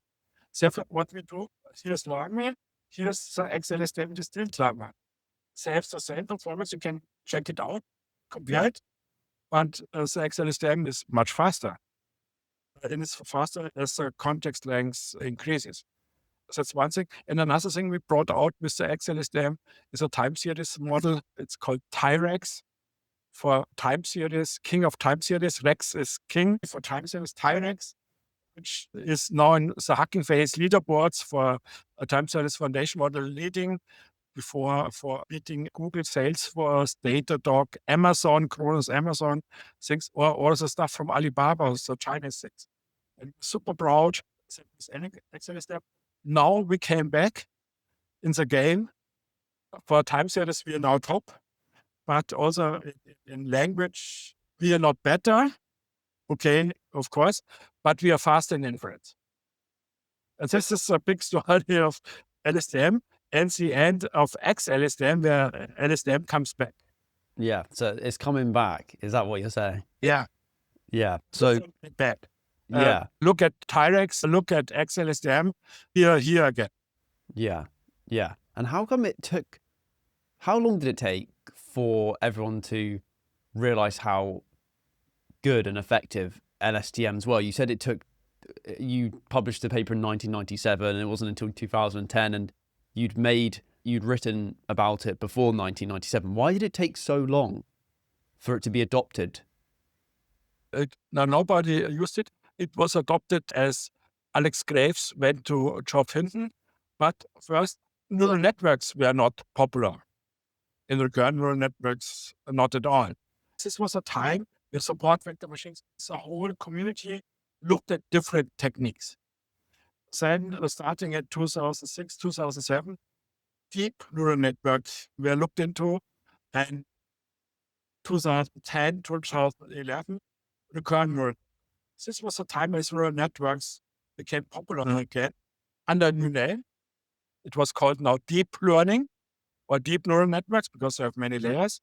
Therefore, what we do, here's Lagme, here's the X-LSTM distilled Lagme. They have the same performance, you can check it out, compare it, but the X-LSTM is much faster. And it's faster as the context length increases. That's one thing. And another thing we brought out with the X-LSTM is a time series model. It's called TIREX for time series, king of time series. Rex is king for time series, TIREX, which is now in the Hugging Face leaderboards for a time series foundation model leading before for beating Google, Salesforce, Datadog, Amazon, Kronos, Amazon, things, or all the stuff from Alibaba, so Chinese things. And super proud. Now we came back in the game. For time series, we are now top, but also in language, we are not better. Okay, of course, but we are faster in inference. And this is a big story of LSTM and the end of X-LSTM, where LSTM comes back. Yeah, so it's coming back. Is that what you're saying? Yeah. Yeah. So back. yeah, Look at TIREX, look at X-LSTM, here again. yeah, yeah. And how come it took? How long did it take for everyone to realize how good and effective LSTMs were? You said it took. You published the paper in 1997, and it wasn't until 2010, and you'd written about it before 1997. Why did it take so long for it to be adopted? Now nobody used it. It was adopted as Alex Graves went to Geoff Hinton, but first neural networks were not popular. In recurrent neural networks, not at all. This was a time where support vector machines, the whole community looked at different techniques. Then, starting at 2006, 2007, deep neural networks were looked into, and 2010, 2011, recurrent neural. This was a time when neural networks became popular again under a new name. It was called now deep learning or deep neural networks because they have many layers.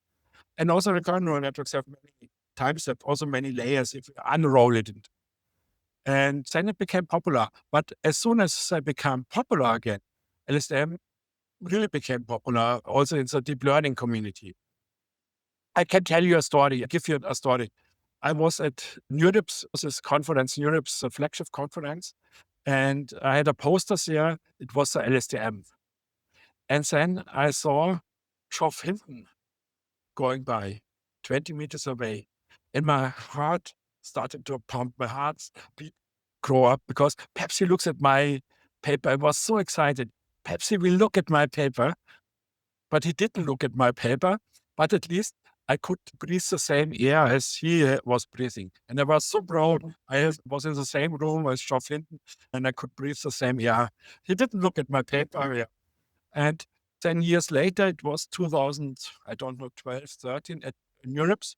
And also recurrent neural networks have many time steps, also many layers if you unroll it. And then it became popular. But as soon as they became popular again, LSTM really became popular also in the deep learning community. I can tell you a story, give you a story. I was at NeurIPS, this conference, NeurIPS, a flagship conference, and I had a poster there. It was the LSTM. And then I saw Geoff Hinton going by 20 meters away. And my heart started to pump, my heart beat grow up because Pepsi looks at my paper. I was so excited. Pepsi will look at my paper, but he didn't look at my paper. But at least I could breathe the same air as he was breathing. And I was so proud. I was in the same room as Geoff Hinton, and I could breathe the same air. He didn't look at my paper. Yeah. And 10 years later, it was 2000, I don't know, 12, 13 at NeurIPS.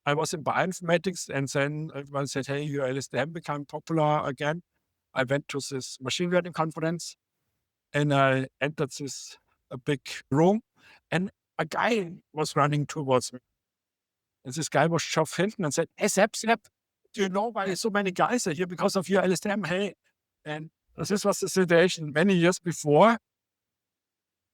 I was in bioinformatics, and then everyone said, hey, your LSTM became popular again. I went to this machine learning conference, and I entered this a big room, and a guy was running towards me. And this guy was Geoff Hinton and said, hey, Sepp, do you know why so many guys are here because of your LSTM? Hey, and this was the situation many years before.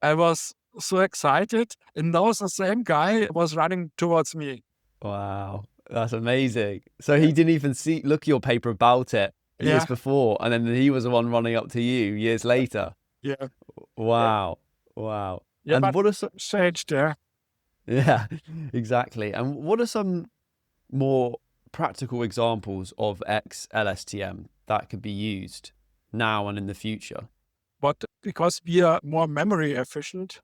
I was so excited, and now the same guy was running towards me. Wow, that's amazing. So he didn't even look at your paper about it years before, and then he was the one running up to you years later. Yeah. Wow. Wow. Yeah, And but what are some changed there? Yeah, exactly. And what are some more practical examples of X-LSTM that could be used now and in the future? But because we are more memory efficient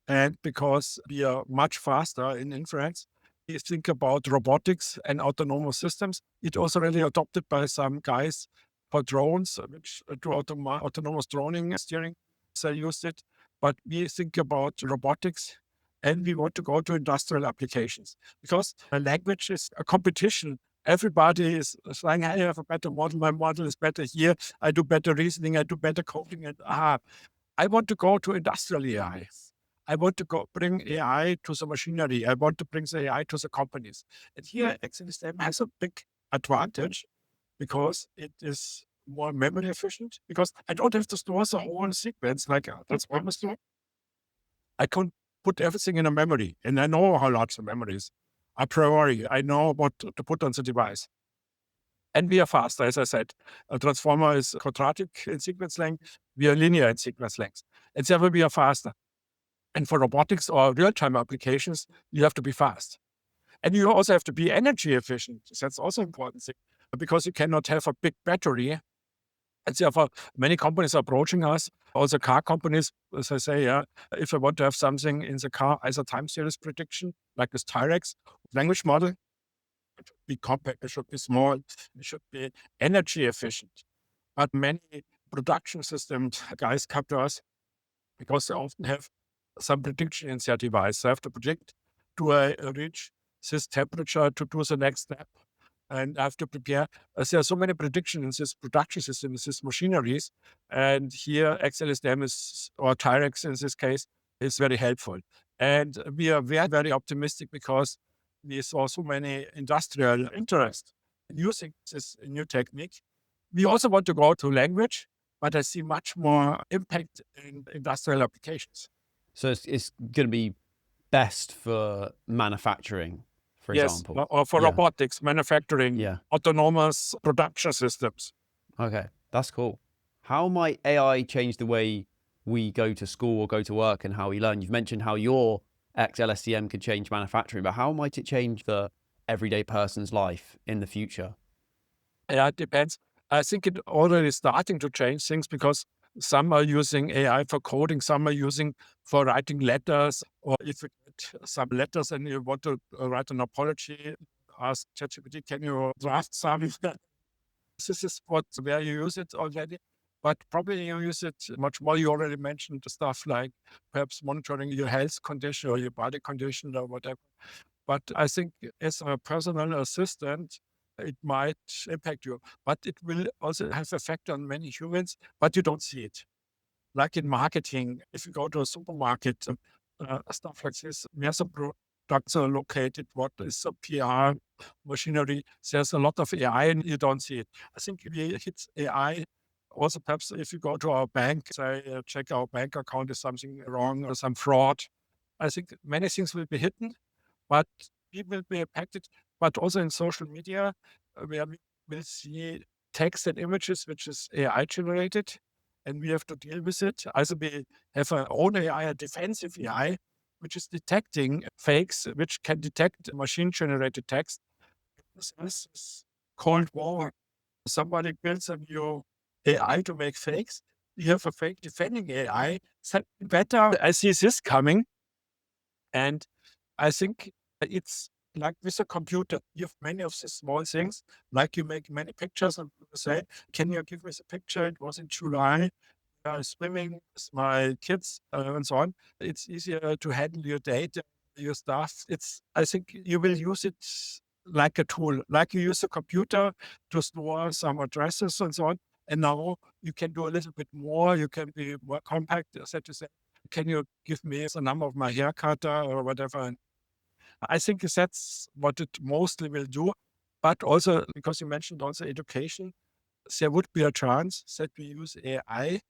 and because we are much faster in inference, you think about robotics and autonomous systems. It's also really adopted by some guys for drones, which do autonomous droning steering. So I used it. But we think about robotics and we want to go to industrial applications because a language is a competition. Everybody is saying, I have a better model. My model is better here. I do better reasoning. I do better coding. And I want to go to industrial AI. I want to bring AI to the machinery. I want to bring the AI to the companies. And here, X-LSTM has a big advantage because it is more memory efficient, because I don't have to store the whole sequence like that's almost. I can put everything in a memory, and I know how large the memory is. A priori, I know what to put on the device. And we are faster, as I said. A transformer is quadratic in sequence length. We are linear in sequence length. And therefore, we are faster. And for robotics or real-time applications, you have to be fast. And you also have to be energy efficient. That's also important thing, because you cannot have a big battery. And therefore, many companies are approaching us, also car companies, as I say, if I want to have something in the car as a time series prediction, like this Tyrex language model, it should be compact, it should be small, it should be energy efficient. But many production system guys come to us because they often have some prediction in their device. They have to predict, do I reach this temperature to do the next step? And I have to prepare. There are so many predictions in this production system, in these machineries. And here, X-LSTM is, or Tyrex in this case, is very helpful. And we are very, very optimistic because we saw so many industrial interest in using this new technique. We also want to go to language, but I see much more impact in industrial applications. So it's going to be best for manufacturing, for Yes, example. or for robotics, manufacturing, Yeah. autonomous production systems. Okay, that's cool. How might AI change the way we go to school or go to work and how we learn? You've mentioned how your X-LSTM could change manufacturing, but how might it change the everyday person's life in the future? Yeah, it depends. I think it already starting to change things because some are using AI for coding, some are using for writing letters, or if you get some letters and you want to write an apology, ask ChatGPT, can you draft some? This is where you use it already, but probably you use it much more. You already mentioned stuff like perhaps monitoring your health condition or your body condition or whatever. But I think as a personal assistant, it might impact you, but it will also have effect on many humans, but you don't see it. Like in marketing, if you go to a supermarket, stuff like this, where the products are located, what is the PR machinery, there's a lot of AI and you don't see it. I think we hit AI. Also, perhaps if you go to our bank, say, check our bank account, is something wrong or some fraud. I think many things will be hidden, but we will be impacted. But also in social media, where we will see text and images, which is AI generated, and we have to deal with it. Also, we have our own AI, a defensive AI, which is detecting fakes, which can detect machine-generated text. This is Cold War. Somebody builds a new AI to make fakes. You have a fake defending AI. So better. I see this coming, and I think it's like with a computer. You have many of these small things, like you make many pictures and you say, can you give me a picture? It was in July. I was swimming with my kids and so on. It's easier to handle your data, your stuff. I think you will use it like a tool, like you use a computer to store some addresses and so on. And now you can do a little bit more. You can be more compact, so to say. Can you give me the number of my hair cutter or whatever? And I think that's what it mostly will do. But also, because you mentioned also education, there would be a chance that we use AI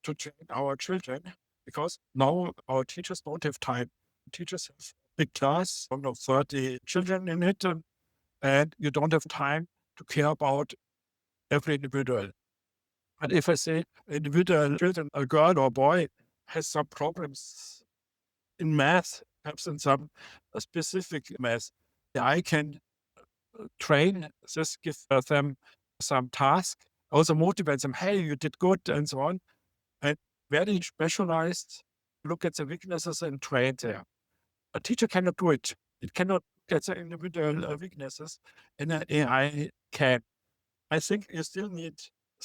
to train our children, because now our teachers don't have time. Teachers have a big class, 30 children in it, and you don't have time to care about every individual. But if I say individual children, a girl or boy has some problems in math, perhaps in some specific math, I can train this, give them some task, also motivate them, hey, you did good, and so on. And very specialized, look at the weaknesses and train there. A teacher cannot do it. It cannot get the individual weaknesses, and an AI can. I think you still need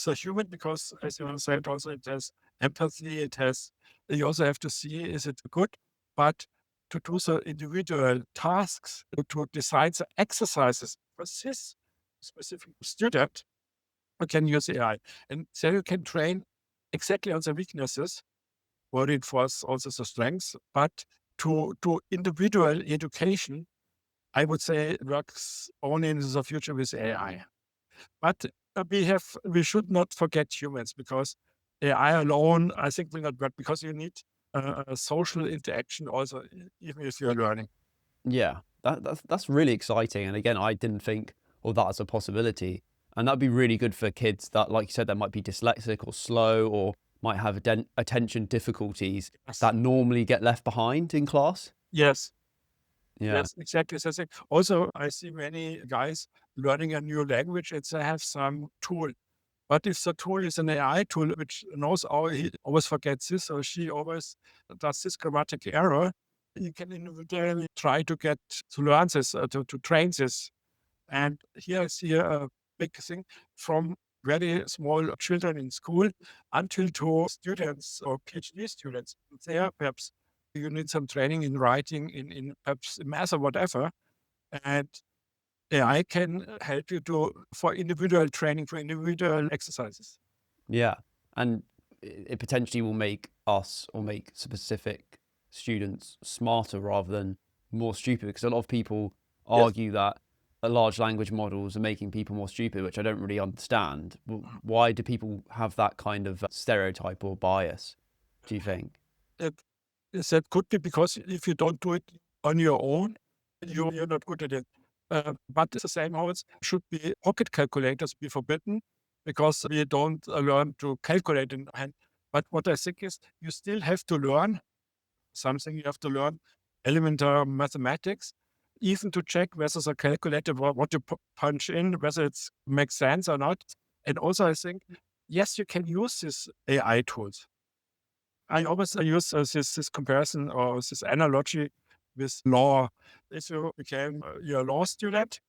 the human because, as you said, also it has empathy. You also have to see, is it good? But to do the individual tasks, to design the exercises for this specific student, you can use AI. And then you can train exactly on the weaknesses or reinforce also the strengths. But to individual education, I would say it works only in the future with AI. But we should not forget humans because AI alone, I think, will not work because you need a social interaction also, even if you're learning. Yeah, that's really exciting. And again, I didn't think, oh, that's a possibility. And that'd be really good for kids that, like you said, that might be dyslexic or slow or might have attention difficulties Yes. that normally get left behind in class. Yes. Yeah, Yes, exactly. So I think also I see many guys learning a new language and they have some tool. But if the tool is an AI tool which knows he always forgets this or she always does this grammatical error, you can individually try to learn this, to train this. And here I see a big thing from very small children in school until to students or PhD students. There, perhaps you need some training in writing, in perhaps math or whatever. And AI can help you for individual training, for individual exercises. yeah. And it potentially will make us or make specific students smarter rather than more stupid, because a lot of people Yes. argue that large language models are making people more stupid, which I don't really understand. Why do people have that kind of stereotype or bias, do you think? It, that could be because if you don't do it on your own, you're not good at it. But the same holds should be pocket calculators be forbidden because we don't learn to calculate in hand. But what I think is you still have to learn something. You have to learn elementary mathematics, even to check whether the calculator, what you punch in, whether it makes sense or not. And also, I think, yes, you can use these AI tools. I always use this comparison or this analogy with law. If you became you're a law student,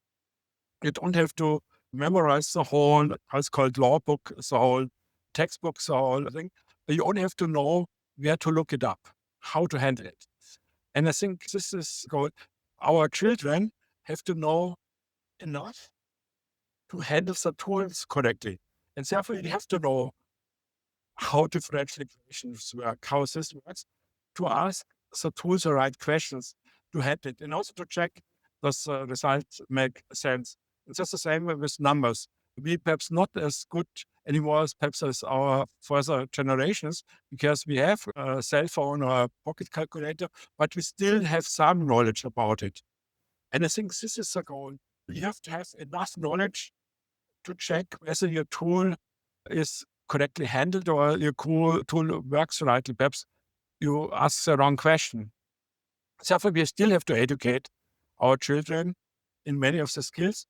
you don't have to memorize the whole, how it's called, law book, the whole textbook, the whole thing. You only have to know where to look it up, how to handle it. And I think this is good. Our children have to know enough to handle the tools correctly. And therefore, you have to know how differential equations work, how this works, to ask the tools the right questions to handle it, and also to check does the results make sense. It's just the same with numbers. We perhaps not as good anymore as perhaps as our further generations because we have a cell phone or a pocket calculator, but we still have some knowledge about it. And I think this is the goal. You have to have enough knowledge to check whether your tool is correctly handled or your tool works rightly. Perhaps you ask the wrong question. Therefore, we still have to educate our children in many of the skills.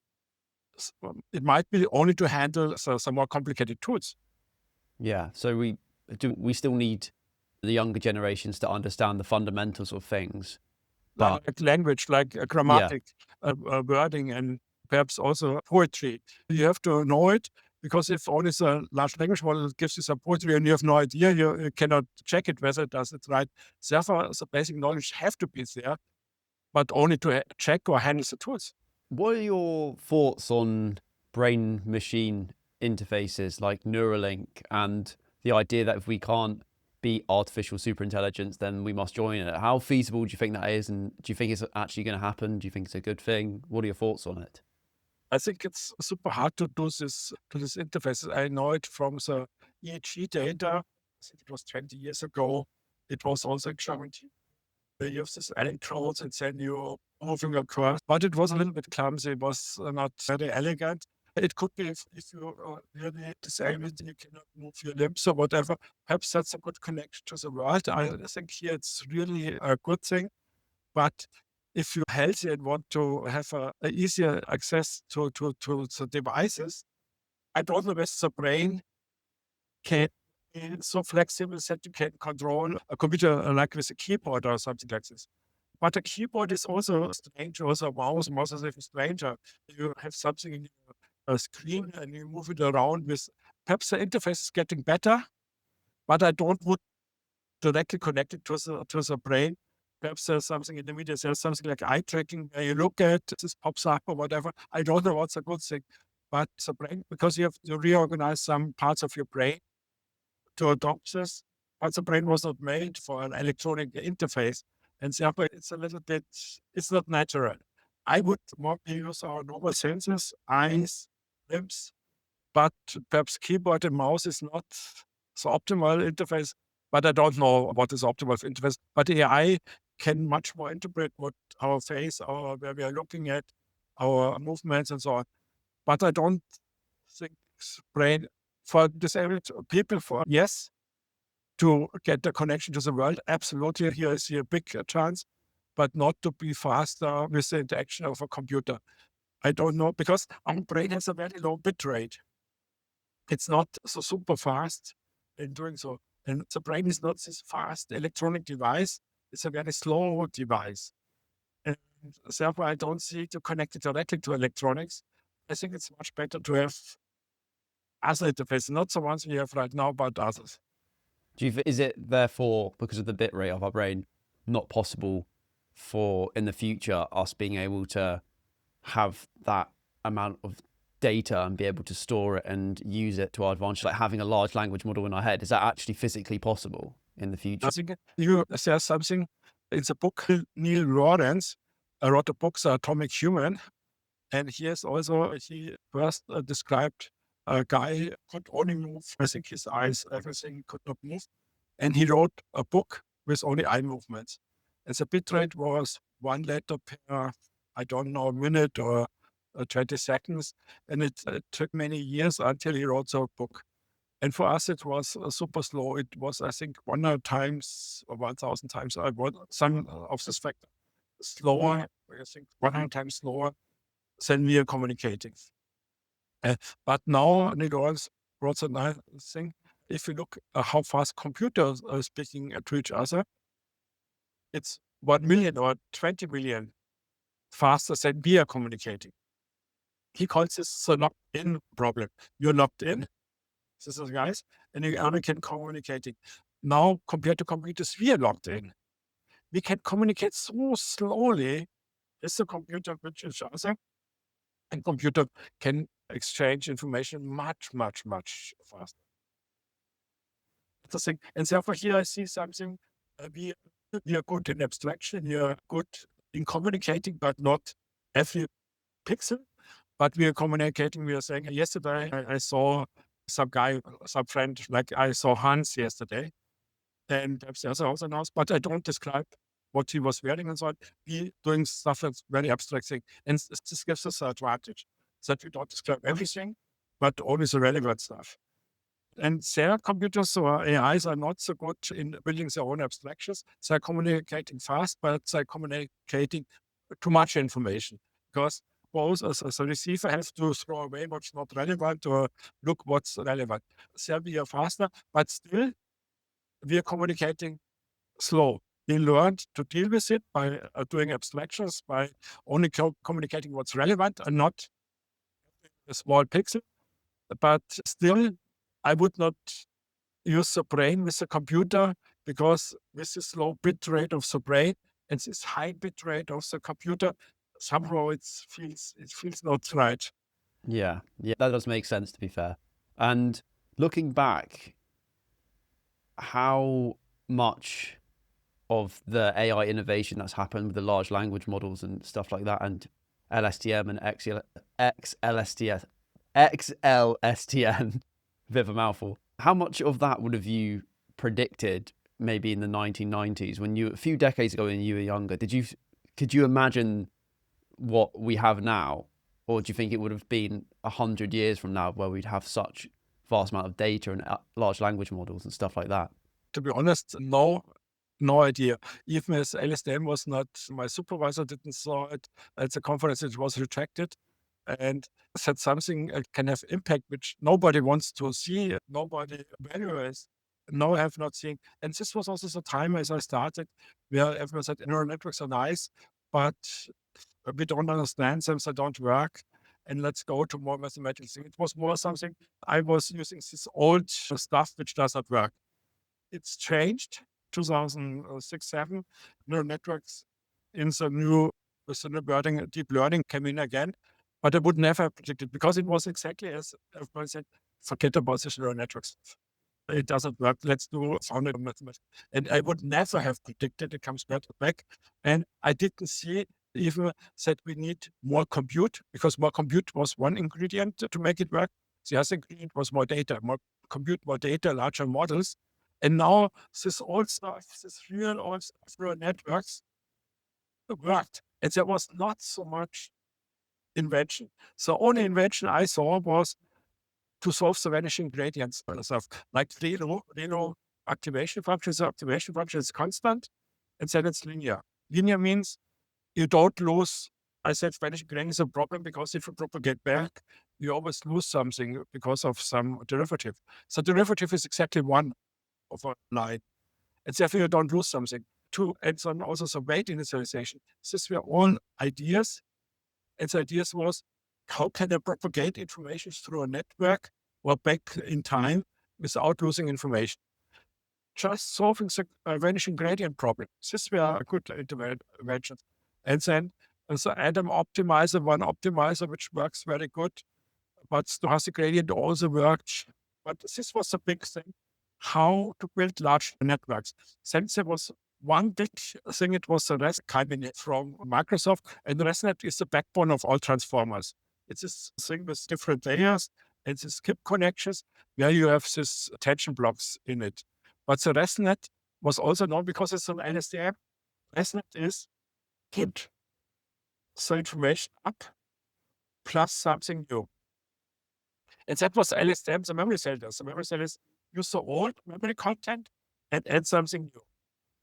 It might be only to handle some more complicated tools. Yeah, so we still need the younger generations to understand the fundamentals of things, but Like language, like yeah, grammatic, wording, and perhaps also poetry. You have to know it because if only the large language model gives you some poetry and you have no idea, you cannot check it whether it does it right. Therefore, the basic knowledge have to be there, but only to check or handle the tools. what are your thoughts on brain machine interfaces like Neuralink and the idea that if we can't beat artificial superintelligence, then we must join it? How feasible do you think that is? And do you think it's actually going to happen? Do you think it's a good thing? What are your thoughts on it? I think it's super hard to do this to this interfaces. I know it from the EEG data. I think it was 20 years ago. It was also examined. They use this electrodes and then you moving across. But it was a little bit clumsy. It was not very elegant. It could be if you are really disabled, you cannot move your limbs or whatever. Perhaps that's a good connection to the world. I think here it's really a good thing. But if you're healthy and want to have a easier access to the devices, I don't know whether the brain can be so flexible that you can control a computer like with a keyboard or something like this. But a keyboard is also strange, also a mouse is even stranger. You have something in your a screen and you move it around with, perhaps the interface is getting better, but I don't would directly connect it to the brain. Perhaps there's something in the media, there's something like eye tracking where you look at, this pops up or whatever. I don't know what's a good thing, but the brain, because you have to reorganize some parts of your brain to adopt this, but the brain was not made for an electronic interface. And therefore, it's a little bit, it's not natural. I would more use our normal senses, eyes, lips, but perhaps keyboard and mouse is not the optimal interface, but I don't know what is optimal interface. But AI can much more interpret what our face, where we are looking at, our movements and so on. But I don't think brain for disabled people, for yes, to get the connection to the world, absolutely, here I see a big chance, but not to be faster with the interaction of a computer. I don't know, because our brain has a very low bit rate. It's not so super fast in doing so. And the brain is not this fast electronic device. It's a very slow device. And therefore, I don't see to connect it directly to electronics. I think it's much better to have other interfaces, not the ones we have right now, but others. Is it therefore, because of the bit rate of our brain, not possible for in the future us being able to have that amount of data and be able to store it and use it to our advantage, like having a large language model in our head? Is that actually physically possible in the future? I think you say something in the book. Neil Lawrence wrote a book, The Atomic Human, and he first described a guy could only move, I think his eyes, everything could not move, and he wrote a book with only eye movements. And the bit rate was 1 letter per, I don't know, minute or 20 seconds. And it took many years until he wrote the book. And for us, it was super slow. It was, I think, 100 times or 1,000 times, some of this factor slower, I think 100 times slower than we are communicating. But now, Neil Lawrence wrote a nice thing. If you look at how fast computers are speaking to each other, it's 1 million or 20 million faster than we are communicating. He calls this the locked-in problem. You're locked in, this is guys, and you only can communicating. Now, compared to computers, we are locked in. We can communicate so slowly with the computer with each other, and computer can exchange information much, much, much faster. That's the thing. And therefore, here I see something. We are good in abstraction. We are good in communicating, but not every pixel. But we are communicating. We are saying, yesterday I saw some guy, some friend, like I saw Hans yesterday, and there's also an house, but I don't describe what he was wearing and so on. We doing stuff that's very abstract thing. And this gives us an advantage that we don't describe everything, but only the relevant stuff. And their computers or AIs are not so good in building their own abstractions. They're communicating fast, but they're communicating too much information, because both as a receiver have to throw away what's not relevant or look what's relevant. There we are faster, but still we are communicating slow. We learned to deal with it by doing abstractions, by only communicating what's relevant and not a small pixel. But still, I would not use the brain with the computer, because with this low bit rate of the brain and this high bit rate of the computer, somehow it feels not right. Yeah, that does make sense, to be fair. And looking back, how much of the AI innovation that's happened with the large language models and stuff like that, and LSTM and XLSTM, bit of a mouthful. How much of that would have you predicted maybe in the 1990s, when a few decades ago when you were younger? Could you imagine what we have now? Or do you think it would have been 100 years from now where we'd have such vast amount of data and large language models and stuff like that? To be honest, no idea. Even as LSTM was not, my supervisor didn't saw it at the conference, it was rejected, and said something can have impact which nobody wants to see, nobody values. No, I have not seen. And this was also the time as I started, where everyone said neural networks are nice, but we don't understand them, they don't work. and let's go to more mathematical thing. It was more something I was using this old stuff which does not work. It's changed 2006, 7. Neural networks in the new, with the new wording, deep learning came in again, but I would never have predicted because it was exactly as everybody said, forget about this neural networks. It doesn't work. Let's do founded mathematics. And I would never have predicted it comes back. And I didn't see even that we need more compute because more compute was one ingredient to make it work. The other ingredient was more data, more compute, more data, larger models. And now this old stuff, this real old stuff, neural networks worked. And there was not so much invention. The only invention I saw was to solve the vanishing gradients stuff, like Relo activation function. The activation function is constant, and then it's linear. Linear means you don't lose. I said vanishing gradient is a problem because if you propagate back, you always lose something because of some derivative. So derivative is exactly one of a line, and therefore you don't lose something. And so also some weight initialization. These were all ideas, and the ideas was how can I propagate information through a network or back in time without losing information? Just solving the vanishing gradient problem. This were good interventions. And then the Adam optimizer, one optimizer, which works very good, but stochastic gradient also worked. But this was a big thing, how to build large networks. Since there was one big thing, it was the REST cabinet from Microsoft, and the ResNet is the backbone of all transformers. It's this thing with different layers and the skip connections where you have these attention blocks in it. But the ResNet was also known because it's an LSTM. ResNet is put the information up plus something new. And that was LSTM, the memory cell does. The memory cell is use the old memory content and add something new.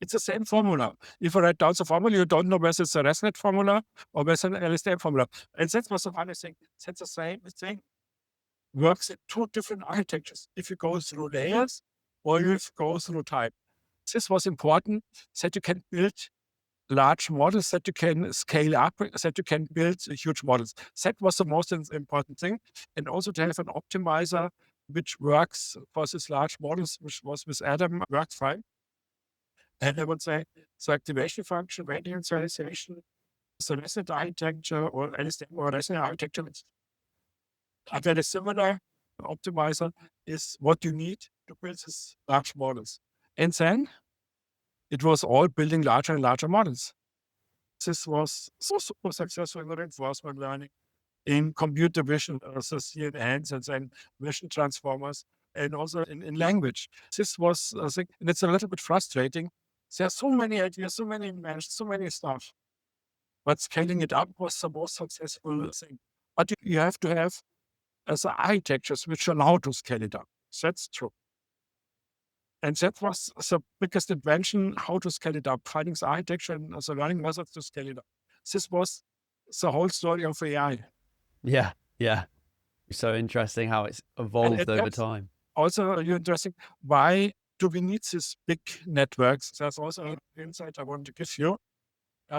It's the same formula. If you write down the formula, you don't know whether it's a ResNet formula or whether it's an LSTM formula. And that was the funny thing. That's the same thing. Works in two different architectures. If you go through layers or if you go through time. This was important that you can build large models, that you can scale up, that you can build huge models. That was the most important thing. And also to have an optimizer which works for these large models, which was with Adam, worked fine. And I would say the activation function, weight initialization, the ResNet architecture or LSTM or ResNet architecture, are very similar. Optimizer is what you need to build these large models. And then it was all building larger and larger models. This was so super successful in reinforcement learning, in computer vision, also CNNs and then vision transformers, and also in language. This was a thing, and it's a little bit frustrating. There are so many ideas, so many inventions, so many stuff. But scaling it up was the most successful thing. But you have to have the architectures which allow to scale it up. That's true. And that was the biggest invention, how to scale it up, finding the architecture and the learning methods to scale it up. This was the whole story of AI. Yeah, yeah. So interesting how it's evolved over time. Also, interesting, why do we need these big networks? There's also an insight I want to give you.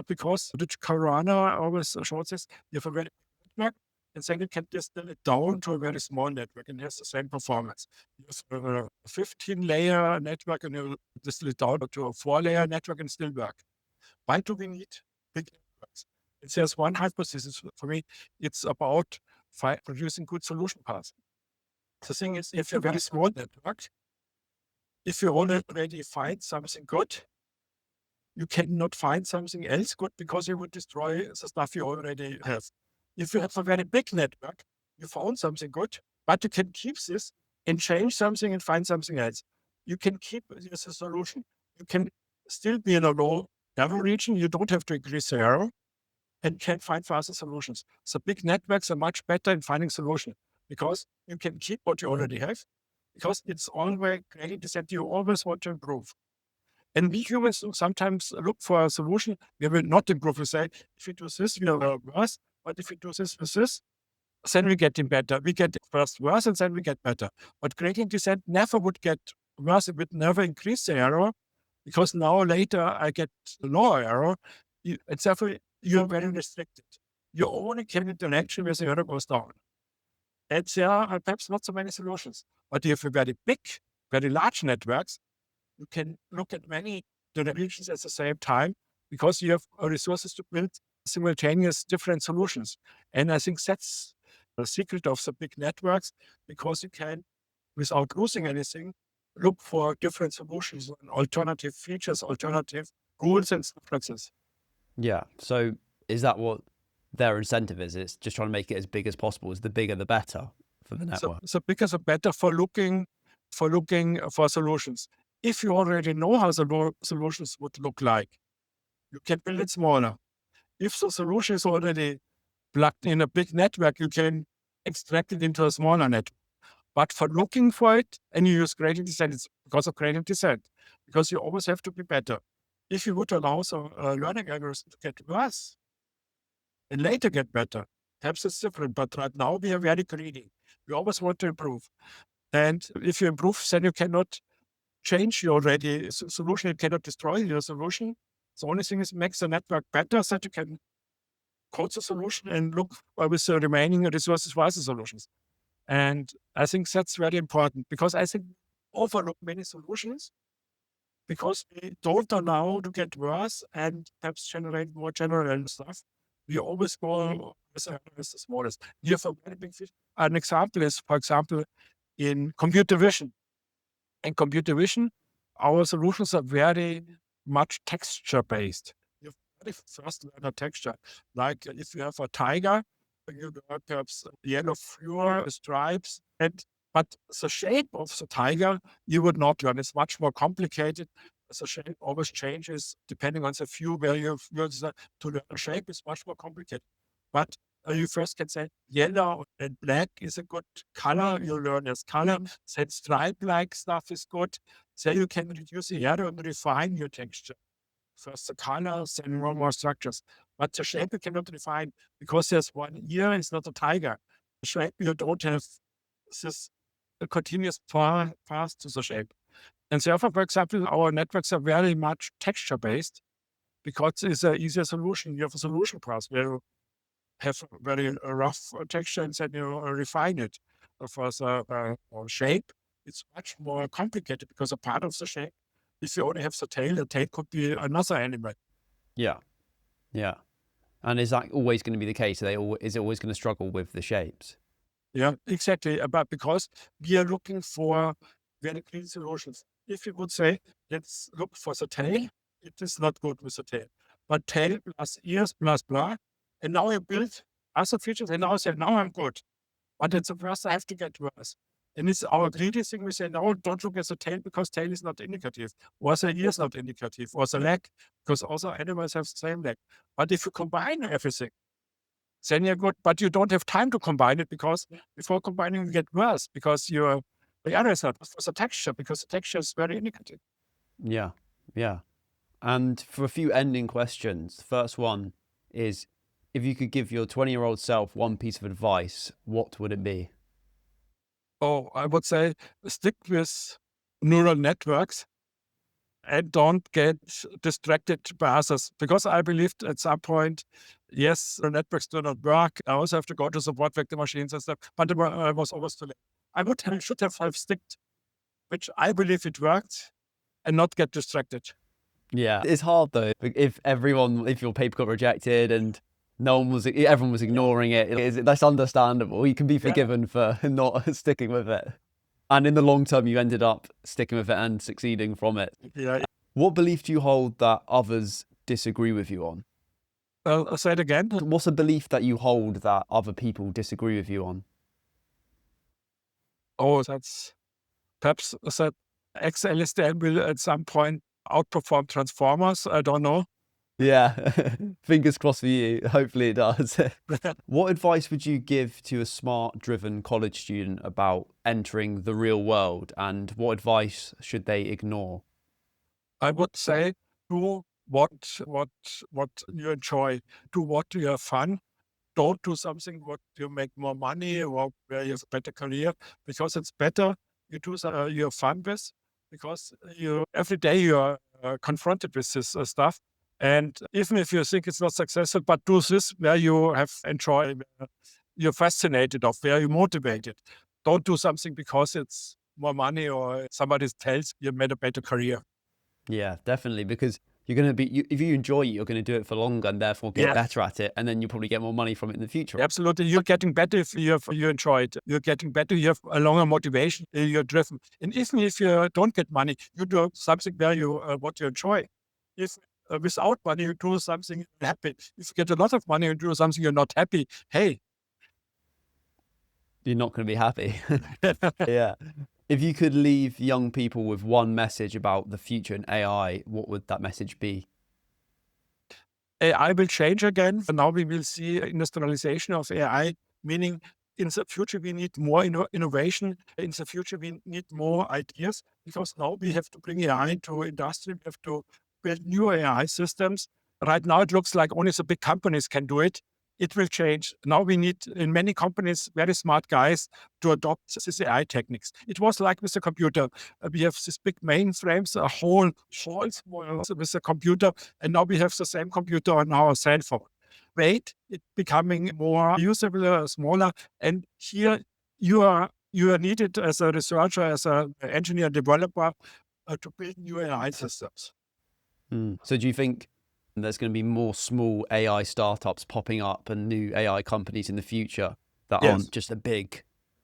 Because the Corona always shows this, you have a very big network, and then you can distill it down to a very small network and it has the same performance. You have a 15-layer network and you distill it down to a 4-layer network and still work. Why do we need big networks? There's one hypothesis for me. It's about producing good solution paths. The thing is, if you're a very small network, if you already find something good, you cannot find something else good because you would destroy the stuff you already have. If you have a very big network, you found something good, but you can keep this and change something and find something else. You can keep this as a solution. You can still be in a low error region. You don't have to increase the error and can find faster solutions. So big networks are much better in finding solutions because you can keep what you already have, because it's always great that you always want to improve. And we humans sometimes look for a solution. We will not improve. We say, if we do this, we are worse. But if we do this with this, then we get better. We get first worse and then we get better. But gradient descent never would get worse. It would never increase the error because now later I get lower error. And therefore, you're very restricted. you only can interaction with the hurdle goes down. And there are perhaps not so many solutions. But if you have very big, very large networks, you can look at many directions at the same time because you have resources to build simultaneous different solutions. And I think that's the secret of the big networks, because you can, without losing anything, look for different solutions and alternative features, alternative rules and stuff like this. Yeah. So is that what their incentive is? It's just trying to make it as big as possible. Is the bigger the better for the network? So bigger the better for looking for solutions. If you already know how the solutions would look like, you can build it smaller. If the solution is already plugged in a big network, you can extract it into a smaller network. But for looking for it, and you use gradient descent, it's because of gradient descent, because you always have to be better. If you would allow the learning algorithm to get worse and later get better, perhaps it's different. But right now we are very greedy. We always want to improve. And if you improve, then you cannot change your already solution. You cannot destroy your solution. The only thing is make the network better so that you can code the solution and look with the remaining resources for other solutions. And I think that's very important, because I think overlook many solutions because we don't allow to get worse and perhaps generate more general stuff. We always go with the smallest. You have a very big fish. An example is, for example, in computer vision. In computer vision, our solutions are very much texture based. You first learn a texture. Like if you have a tiger, you learn perhaps yellow fur stripes, but the shape of the tiger you would not learn. It's much more complicated. The shape always changes depending on the view where you use to learn a shape is much more complicated. But you first can say yellow and black is a good color. You learn as color. Then stripe-like stuff is good. So you can reduce the error and refine your texture. First the colors, then more structures. But the shape you cannot refine because there's one ear, it's not a tiger. The shape you don't have this continuous path to the shape. And therefore, for example, our networks are very much texture-based because it's an easier solution. You have a solution path where you have a very rough texture and then you refine it. For the shape, it's much more complicated because a part of the shape, if you only have the tail could be another animal. Yeah. Yeah. And is that always going to be the case? Is it always going to struggle with the shapes? Yeah, exactly. But because we are looking for very clean solutions. If you would say, let's look for the tail, it is not good with the tail. But tail plus ears plus blah. And now I build other features and now I say, now I'm good. But at the first I have to get worse. And it's our greedy thing. We say, no, don't look at the tail because tail is not indicative. Or the ear is not indicative. Or the leg, because also animals have the same leg. But if you combine everything, then you're good, but you don't have time to combine it because before combining you get worse because the other is not for the texture, because the texture is very indicative. Yeah. Yeah. And for a few ending questions, the first one is, if you could give your 20-year-old self one piece of advice, what would it be? Oh, I would say stick with neural networks and don't get distracted by others, because I believed at some point, yes, the networks do not work. I also have to go to support vector machines and stuff, but I was always too late. Should have sticked, which I believe it worked, and not get distracted. Yeah. It's hard though. If your paper got rejected and everyone was ignoring it, that's understandable. You can be forgiven for not sticking with it. And in the long term, you ended up sticking with it and succeeding from it. Yeah. What belief do you hold that others disagree with you on? I'll say it again. What's a belief that you hold that other people disagree with you on? Oh, that's perhaps that X-LSTM will at some point outperform transformers. I don't know. Yeah, fingers crossed for you. Hopefully it does. What advice would you give to a smart, driven college student about entering the real world, and what advice should they ignore? I would say do what you enjoy, do what you have fun. Don't do something what you make more money or where you have a better career, because it's better you do you have fun with, because you every day you are confronted with this stuff. And even if you think it's not successful, but do this where you have enjoyed, you're fascinated of, where you're motivated. Don't do something because it's more money or somebody tells you made a better career. Yeah, definitely. Because you're going to be, if you enjoy it, you're going to do it for longer and therefore get better at it. And then you'll probably get more money from it in the future. Absolutely. You're getting better if you enjoy it. You're getting better. You have a longer motivation. You're driven. And even if you don't get money, you do something where you, what you enjoy. If without money, you do something happy. If you get a lot of money and do something you're not happy, hey. You're not going to be happy. Yeah. If you could leave young people with one message about the future in AI, what would that message be? AI will change again. Now we will see industrialization of AI, meaning in the future we need more innovation. In the future we need more ideas, because now we have to bring AI to industry. We have to build new AI systems. Right now it looks like only the big companies can do it. It will change. Now we need, in many companies, very smart guys to adopt these AI techniques. It was like with the computer. We have these big mainframes, a whole halls with the computer, and now we have the same computer on our cell phone. Weight, it becoming more usable, smaller, and here you are needed as a researcher, as an engineer, developer, to build new AI systems. So do you think there's going to be more small AI startups popping up and new AI companies in the future that aren't just a big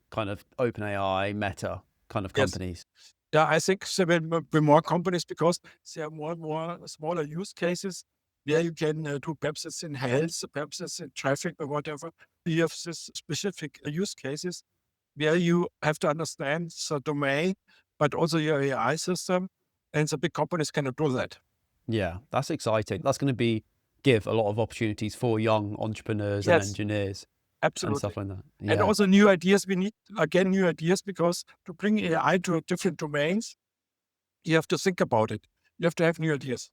kind of OpenAI, Meta kind of companies? Yeah, I think there will be more companies because there are more and more smaller use cases where you can do, perhaps it's in health, perhaps it's in traffic or whatever. You have this specific use cases where you have to understand the domain, but also your AI system, and the big companies cannot do that. Yeah, that's exciting. That's going to give a lot of opportunities for young entrepreneurs and engineers and stuff like that. Yeah. And also new ideas. We need, again, new ideas, because to bring AI to different domains, you have to think about it. You have to have new ideas.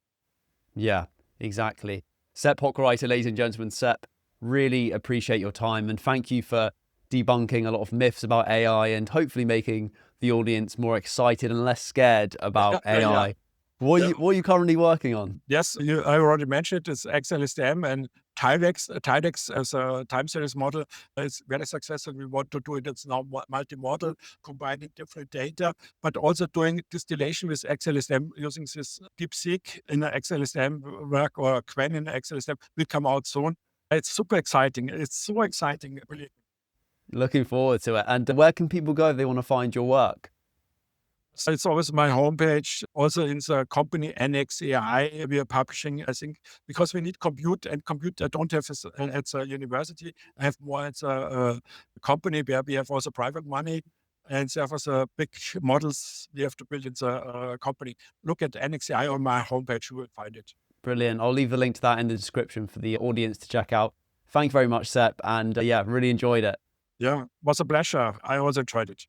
Yeah, exactly. Sepp Hochreiter, ladies and gentlemen. Sepp, really appreciate your time and thank you for debunking a lot of myths about AI and hopefully making the audience more excited and less scared about AI. What are you currently working on? Yes, I already mentioned it's X-LSTM and Tidex. Tidex as a time series model is very successful. We want to do it. It's now multi-model, combining different data, but also doing distillation with X-LSTM using this DeepSeek in an X-LSTM work, or Quen in X-LSTM will come out soon. It's super exciting. It's so exciting, really. Looking forward to it. And where can people go if they want to find your work? So it's always my homepage. Also in the company Annex AI, we are publishing, I think, because we need compute, and compute I don't have at the university. I have more at a company where we have also private money, and there was big models we have to build in the company. Look at Annex AI on my homepage, you will find it. Brilliant. I'll leave the link to that in the description for the audience to check out. Thank you very much, Sepp. And yeah, really enjoyed it. Yeah, it was a pleasure. I also enjoyed it.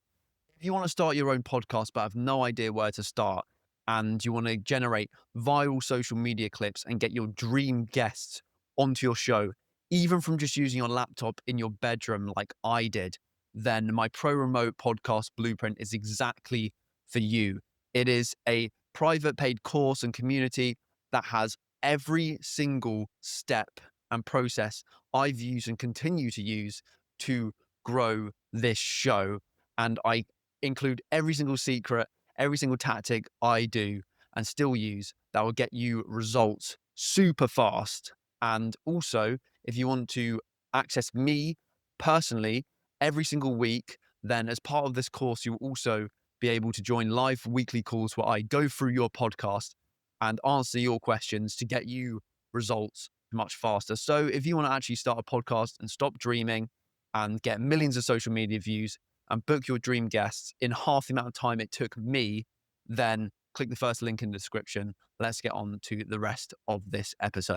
If you want to start your own podcast but have no idea where to start, and you want to generate viral social media clips and get your dream guests onto your show, even from just using your laptop in your bedroom like I did, then my Pro Remote Podcast Blueprint is exactly for you. It is a private paid course and community that has every single step and process I've used and continue to use to grow this show. And I include every single secret, every single tactic I do and still use that will get you results super fast. And also, if you want to access me personally every single week, then as part of this course, you'll also be able to join live weekly calls where I go through your podcast and answer your questions to get you results much faster. So if you want to actually start a podcast and stop dreaming and get millions of social media views and book your dream guests in half the amount of time it took me, then click the first link in the description. Let's get on to the rest of this episode.